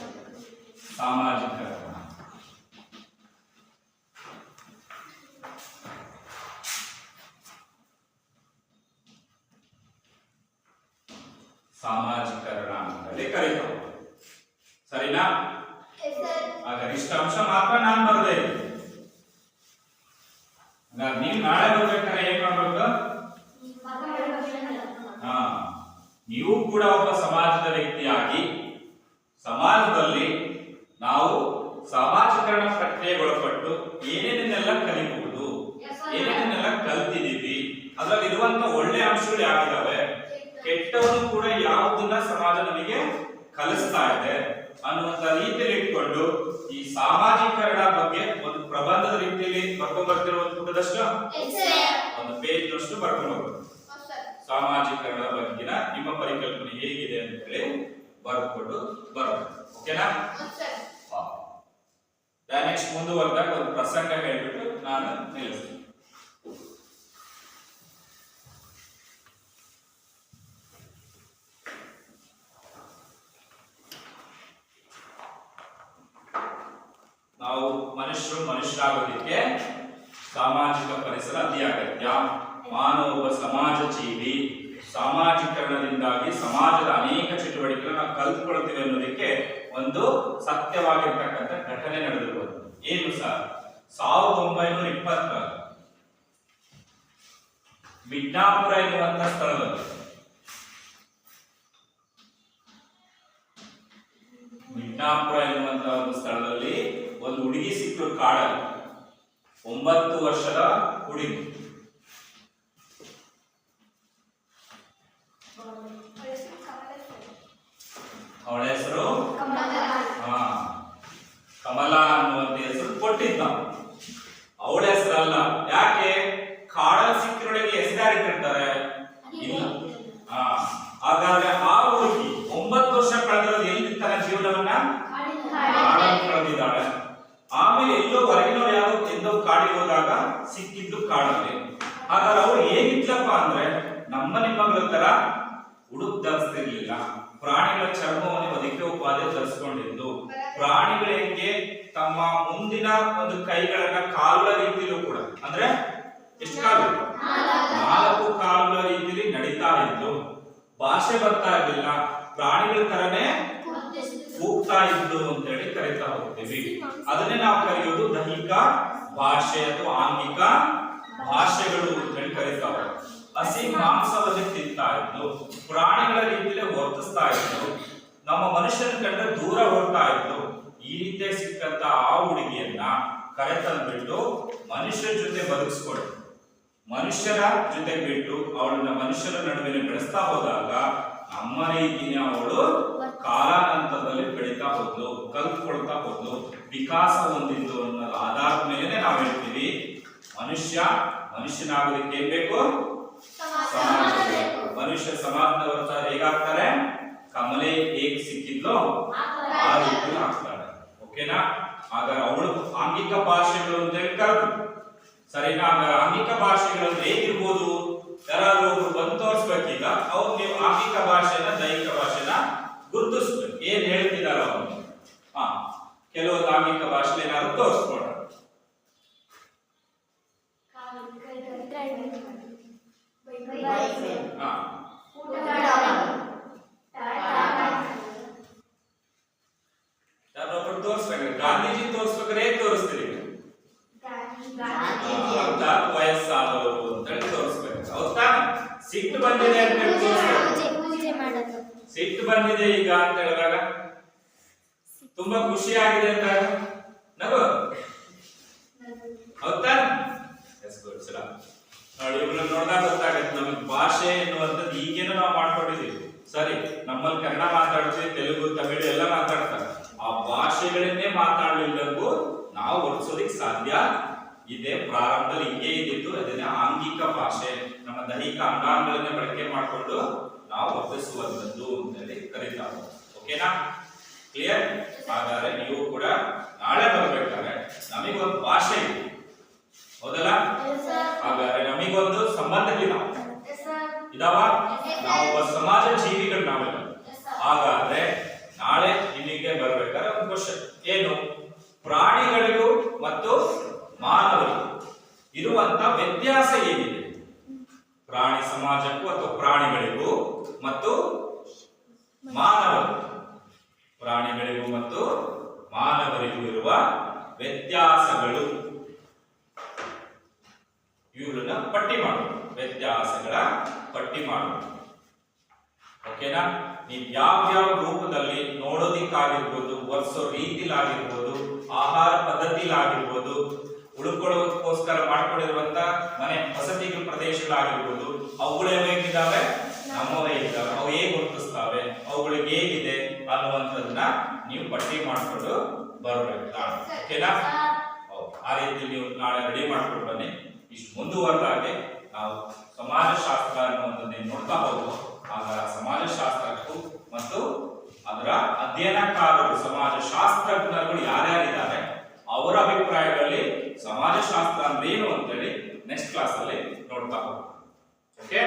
ಸಾಮಾಜಿಕರಣ ಅಂತೇಳಿ ಕರೀತಾವ. ಸರಿನಾ? ಹಾಗಾದ್ರೆ ಇಷ್ಟ ಅಂಶ ಮಾತ್ರ ನಾನು ಬರದೇ. ನೀವು ನಾಳೆ ಬರ್ಬೇಕಾದ್ರೆ ಏನ್ ಮಾಡ್ಬೇಕು, ನೀವು ಕೂಡ ಒಬ್ಬ ಸಮಾಜದ ವ್ಯಕ್ತಿಯಾಗಿ ಸಮಾಜದಲ್ಲಿ ನಾವು ಸಾಮಾಜಿಕರಣ ಪ್ರಕ್ರಿಯೆಗೊಳಪಟ್ಟು ಏನೇನೆಲ್ಲ ಕಲಿಬಹುದು, ಏನೇನೆಲ್ಲ ಕಲ್ತಿದೀವಿ, ಅದ್ರಲ್ಲಿ ಇರುವಂತ ಒಳ್ಳೆ ಅಂಶಗಳು ಯಾವಿದಾವೆ, ಕೆಟ್ಟವನ್ನು ಕೂಡ ಯಾವುದನ್ನ ಸಮಾಜ ನಮಗೆ ಕಲಿಸ್ತಾ ಇದೆ ಅನ್ನುವಂತ ರೀತಿಯಲ್ಲಿ ಇಟ್ಕೊಂಡು ಈ ಸಾಮಾಜಿಕರಣ ಬಗ್ಗೆ ಒಂದು ಪ್ರಬಂಧದ ರೀತಿಯಲ್ಲಿ ಬರ್ಕೊಂಡು ಬರ್ತಿರೋ ಒಂದು ಪುಟದಷ್ಟು, ಒಂದು ಪೇಜ್ನಷ್ಟು ಬರ್ಕೊಂಡು ಹೋಗ್ಬೇಕು. ಸಾಮಾಜಿಕರಣದ ಬಗ್ಗಿನ ನಿಮ್ಮ ಪರಿಕಲ್ಪನೆ ಹೇಗಿದೆ ಅಂತ ಹೇಳಿ ಬರ್ಕೊಂಡು ಬರಬೇಕು. ಓಕೆನಾ? ನೆಕ್ಸ್ಟ್ ಮುಂದುವರೆದಾಗ ಒಂದು ಪ್ರಸಂಗ ಹೇಳ್ಬಿಟ್ಟು ನಾನು ನಿಲ್ಲಿಸ್ತೀನಿ. ನಾವು ಮನುಷ್ಯರಾಗೋದಕ್ಕೆ ಸಾಮಾಜಿಕ ಪರಿಸರ ಅತಿ ಅಗತ್ಯ. ಮಾನವ ಒಬ್ಬ ಸಮಾಜ ಜೀವಿ. ಸಾಮಾಜಿಕರಣದಿಂದಾಗಿ ಸಮಾಜದ ಅನೇಕ ಚಟುವಟಿಕೆಗಳನ್ನು ನಾವು ಕಲ್ತ್ಕೊಳ್ತೀವಿ ಅನ್ನೋದಕ್ಕೆ ಒಂದು ಸತ್ಯವಾಗಿರ್ತಕ್ಕಂಥ ಘಟನೆ ನಡೆದಿರುವುದು. ಏನು ಸರ್? 1920 ಮಿಡ್ನಾಪುರ ಎನ್ನುವಂತ ಸ್ಥಳದಲ್ಲಿ ಒಂದು ಸ್ಥಳದಲ್ಲಿ ಒಂದು ಹುಡುಗಿ ಸಿಕ್ಕರು ಕಾಡಲ್ಲಿ. 9 ವರ್ಷದ ಹುಡುಗಿ. ಅವಳ ಹೆಸರು ಕಮಲಾ ಅನ್ನುವಂತ ಹೆಸರು ಕೊಟ್ಟಿದ್ದ. ಅವಳ ಹೆಸರಲ್ಲ. ಯಾಕೆ? ಕಾಡಲ್ಲಿ ಸಿಕ್ಕಿರೊಳಗೆ ಹೆಸರಾರಿಟ್ಟಿರ್ತಾರೆ ಇಲ್ಲ. ಹಾಗಾದ್ರೆ ಆ ಹುಡುಗಿ 9 ವರ್ಷ ಕಳೆದಿರೋದು ಎಲ್ಲಿ ತನ್ನ ಜೀವನವನ್ನ ಕಾಡಲ್ಲಿ ಕಳೆದಿದ್ದಾಳೆ. ಆಮೇಲೆ ಎಲ್ಲೋ ಹೊರಗಿನವ್ರು ಯಾರೋ ಎಂದೋ ಕಾಡಿಗೆ ಹೋದಾಗ ಸಿಕ್ಕಿದ್ದು ಕಾಡಲ್ಲಿ. ಹಾಗಾದ್ರೆ ಅವ್ರು ಹೇಗಿದ್ಲಪ್ಪ ಅಂದ್ರೆ ನಮ್ಮ ನಿಮ್ಮಗಳ ತರ ಉಡುಪ್ ಧರಿಸ್ತಿರ್ಲಿಲ್ಲ. ಪ್ರಾಣಿಗಳ ಚರ್ಮವನ್ನು ಹೊದಿಕೆ ಉಪಾದೆ ಧರಿಸ್ಕೊಂಡಿದ್ದು. ಪ್ರಾಣಿಗಳು ಹೆಂಗೆ ತಮ್ಮ ಮುಂದಿನ ಒಂದು ಕೈಗಳನ್ನ ಕಾಲುಗಳ ರೀತಿಯಲ್ಲೂ ಕೂಡ, ಅಂದ್ರೆ ಎಷ್ಟು ಕಾಲು? 4 ಕಾಲುಗಳ ರೀತಿಯಲ್ಲಿ ನಡೀತಾ ಇದ್ದು. ಭಾಷೆ ಬರ್ತಾ ಇರ್ಲಿಲ್ಲ, ಪ್ರಾಣಿಗಳ ತರನೇ ಕೂಗ್ತಾ ಇದ್ದು ಅಂತ ಹೇಳಿ ಕರೀತಾ ಹೋಗ್ತೀವಿ. ಅದನ್ನೇ ನಾವು ಕರೆಯೋದು ದೈಹಿಕ ಭಾಷೆ ಅಥವಾ ಆಂಗಿಕ ಭಾಷೆಗಳು ಅಂತ ಹೇಳಿ ಕರೀತಾ ಹೋಗ್ತೀವಿ. ಹಸಿ ಮಾಂಸವನ್ನೇ ತಿಂತಾ ಇದ್ದು, ಪ್ರಾಣಿಗಳ ರೀತಿಯಲ್ಲಿ ವರ್ತಿಸ್ತಾ ಇದ್ದು, ನಮ್ಮ ಮನುಷ್ಯನ ಕಂಡ್ರೆ ದೂರ ಓಡ್ತಾ ಇದ್ದು. ಈ ರೀತಿ ಸಿಕ್ಕಂತ ಆ ಹುಡುಗಿಯನ್ನ ಕರೆತಂದ್ಬಿಟ್ಟು ಮನುಷ್ಯರ ಜೊತೆ ಬದುಕಿಸ್ಕೊಂಡು, ಮನುಷ್ಯರ ಜೊತೆ ಬಿಟ್ಟು ಅವಳನ್ನ ಮನುಷ್ಯರ ನಡುವೆ ಬೆಳೆಸ್ತಾ ಹೋದಾಗ ನಮ್ಮ ರೀತಿಯ ಅವಳು ಕಾಲಾನಂತರದಲ್ಲಿ ಬೆಳೀತಾ ಹೋದ್ಲು, ಕಲ್ತ್ಕೊಳ್ತಾ ಹೋದ್ಲು, ವಿಕಾಸ ಹೊಂದಿದ್ದು ಅನ್ನೋದು ಆಧಾರದ ಮೇಲೆ ನಾವು ಹೇಳ್ತೀವಿ ಮನುಷ್ಯನಾಗೋದಕ್ಕೆ ಏನ್ ಬೇಕು? ಸಮಾಜ ಬೇಕು. ಮನುಷ್ಯ ಸಮಾಜದವರ ಹೇಗಾಗ್ತಾರೆ? ಕಮಲೆ ಹೇಗೆ ಸಿಕ್ಕಿದ್ಲೋ ಆ ರೀತಿ ಆಗ್ತಾರೆ. ಓಕೆನಾ? ಹಾಗಾದ್ರೆ ಅವಳು ಆಂಗಿಕ ಭಾಷೆಗಳು ಅಂತ ಹೇಳಿ ಕರೆದು ಸರಿನಾ? ಆಂಗಿಕ ಭಾಷೆಗಳು ಹೇಗಿರ್ಬೋದು? ಯಾರಾದ್ರೂ ಒಬ್ರು ಬಂದು ತೋರಿಸ್ಬೇಕೀಗ, ಅವ್ರು ನೀವು ಆಂಗಿಕ ಭಾಷೆನ ದೈಹಿಕ ಭಾಷೆನ ಗುರುತಿಸ್ಬೇಕು. ಏನ್ ಹೇಳ್ತಿದಾರ ಅವನು? ಕೆಲವೊಂದು ಆಂಗಿಕ ಭಾಷೆ ಏನಾದ್ರು ತೋರಿಸ್ಕೊಡ. ಯಾರೊಬ್ರು ತೋರಿಸ್ಬೇಕು. ಗಾಂಧೀಜಿ ತೋರಿಸ್ಬೇಕಾದ್ರೆ ಹೇಗೆ ತೋರಿಸ್ತೀರಿ? ವಯಸ್ಸಾದವರು ಅಂತ ಹೇಳಿ ತೋರಿಸ್ಬೇಕು. ಹೌದಾ? ಸಿಟ್ಟು ಬಂದಿದೆ ಅಂತ ಹೇಳಿ ತೋರಿಸ್ಬೇಕು. ಸಿಟ್ಟು ಬಂದಿದೆ ಈಗ ಅಂತ ಹೇಳಿದಾಗ, ತುಂಬಾ ಖುಷಿ ಆಗಿದೆ ಅಂತ ನಗು. ಹೌದಾ? ನೋಡಿ, ಇವ್ರನ್ನ ನೋಡಿದಾಗ ಗೊತ್ತಾಗತ್ತೆ ನಮಗೆ ಭಾಷೆ ಎನ್ನುವಂಥದ್ದು ಈಗೇನೋ ನಾವು ಮಾಡ್ಕೊಂಡಿದೀವಿ. ಸರಿ, ನಮ್ಮಲ್ಲಿ ಕನ್ನಡ ಮಾತಾಡ್ತೀವಿ, ತೆಲುಗು, ತಮಿಳು ಎಲ್ಲ ಮಾತಾಡ್ತಾರೆ. ಆ ಭಾಷೆಗಳನ್ನೇ ಮಾತಾಡಲಿಲ್ಲಕ್ಕೂ ನಾವು ವರ್ತಿಸೋದಿಕ್ ಸಾಧ್ಯ ಇದೆ. ಪ್ರಾರಂಭದಲ್ಲಿ ಹಿಂಗೆ ಇದ್ದಿದ್ದು, ಅದನ್ನೇ ಆಂಗಿಕ ಭಾಷೆ, ನಮ್ಮ ದೈಹಿಕ ಅಂಗಾಂಗಗಳನ್ನೇ ಬಳಕೆ ಮಾಡಿಕೊಂಡು ನಾವು ವರ್ತಿಸುವಂಥದ್ದು ಅಂತೇಳಿ ಕರೀತಾರೆ. ಓಕೆನಾ? ಕ್ಲಿಯರ್? ಹಾಗಾದ್ರೆ ನೀವು ಕೂಡ ನಾಳೆ ಬರ್ಬೇಕಾದ್ರೆ ನಮಗೊಂದು ಭಾಷೆ ಇದೆ, ಹೌದಲ್ಲ? ಹಾಗಾದ್ರೆ ನಮಗೊಂದು ಸಂಬಂಧಗಳಿದಾವ ಇದಾವ. ನಾವು ಸಮಾಜ ಜೀವಿಗಳು ನಾವೆಲ್ಲ. ಹಾಗಾದ್ರೆ ನಾಳೆ ನಿಮಗೆ ಬರ್ಬೇಕಾದ್ರೆ ಒಂದು ಕ್ವಶನ್ ಏನು? ಪ್ರಾಣಿಗಳಿಗೂ ಮತ್ತು ಮಾನವರಿಗೂ ಇರುವಂತ ವ್ಯತ್ಯಾಸ ಏನಿದೆ? ಪ್ರಾಣಿ ಸಮಾಜಕ್ಕೂ ಅಥವಾ ಪ್ರಾಣಿಗಳಿಗೂ ಮತ್ತು ಮಾನವರಿಗೂ, ಪ್ರಾಣಿಗಳಿಗೂ ಮತ್ತು ಮಾನವರಿಗೂ ಇರುವ ವ್ಯತ್ಯಾಸಗಳು, ಇವುಗಳನ್ನ ಪಟ್ಟಿ ಮಾಡೋದು. ವ್ಯತ್ಯಾಸಗಳ ಪಟ್ಟಿ ಮಾಡೋದು. ಓಕೆನಾ? ನೀವು ಯಾವ ರೂಪದಲ್ಲಿ ನೋಡೋದಿಕ್ಕಾಗಿರ್ಬೋದು, ವರ್ಸೋ ರೀತಿಲಾಗಿರ್ಬೋದು, ಆಹಾರ ಪದ್ಧತಿಲಾಗಿರ್ಬೋದು, ಉಳ್ಕೊಳ್ಳೋದಕ್ಕೋಸ್ಕರ ಮಾಡ್ಕೊಂಡಿರುವಂತ ಮನೆ ವಸತಿಗಳ ಪ್ರದೇಶಗಳಾಗಿರ್ಬೋದು, ಅವುಗಳು ಹೇಗಿದ್ದಾವೆ? ನಮ್ಮವೇ ಇದ್ದಾವೆ. ಅವು ಹೇಗೆ ವರ್ತಿಸ್ತಾವೆ, ಅವುಗಳಿಗೆ ಹೇಗಿದೆ ಅನ್ನುವಂಥದ್ದನ್ನ ನೀವು ಪಟ್ಟಿ ಮಾಡ್ಕೊಂಡು ಬರಬೇಕು ನಾಳೆ. ಓಕೆನಾ? ಆ ರೀತಿ ನೀವು ನಾಳೆ ರೆಡಿ ಮಾಡ್ಕೊಂಡು ಬನ್ನಿ. ಇಷ್ಟು ಮುಂದುವರೆದಾಗೆ ನಾವು ಸಮಾಜಶಾಸ್ತ್ರ ಅನ್ನುವಂಥದ್ದನ್ನು ನೋಡ್ತಾ ಹೋಗುವ. ಆಗ ಸಮಾಜಶಾಸ್ತ್ರಕ್ಕೂ ಮತ್ತು ಅದರ ಅಧ್ಯಯನಕಾರರು, ಸಮಾಜಶಾಸ್ತ್ರಜ್ಞರುಗಳು ಯಾರ್ಯಾರಿದ್ದಾರೆ ಅವರ ಅಭಿಪ್ರಾಯಗಳಲ್ಲಿ ಸಮಾಜಶಾಸ್ತ್ರ ಅಂದ್ರೆ ಏನು ಅಂತೇಳಿ ನೆಕ್ಸ್ಟ್ ಕ್ಲಾಸ್ ಅಲ್ಲಿ ನೋಡ್ತಾ ಹೋಗೋಣ. ಓಕೆ?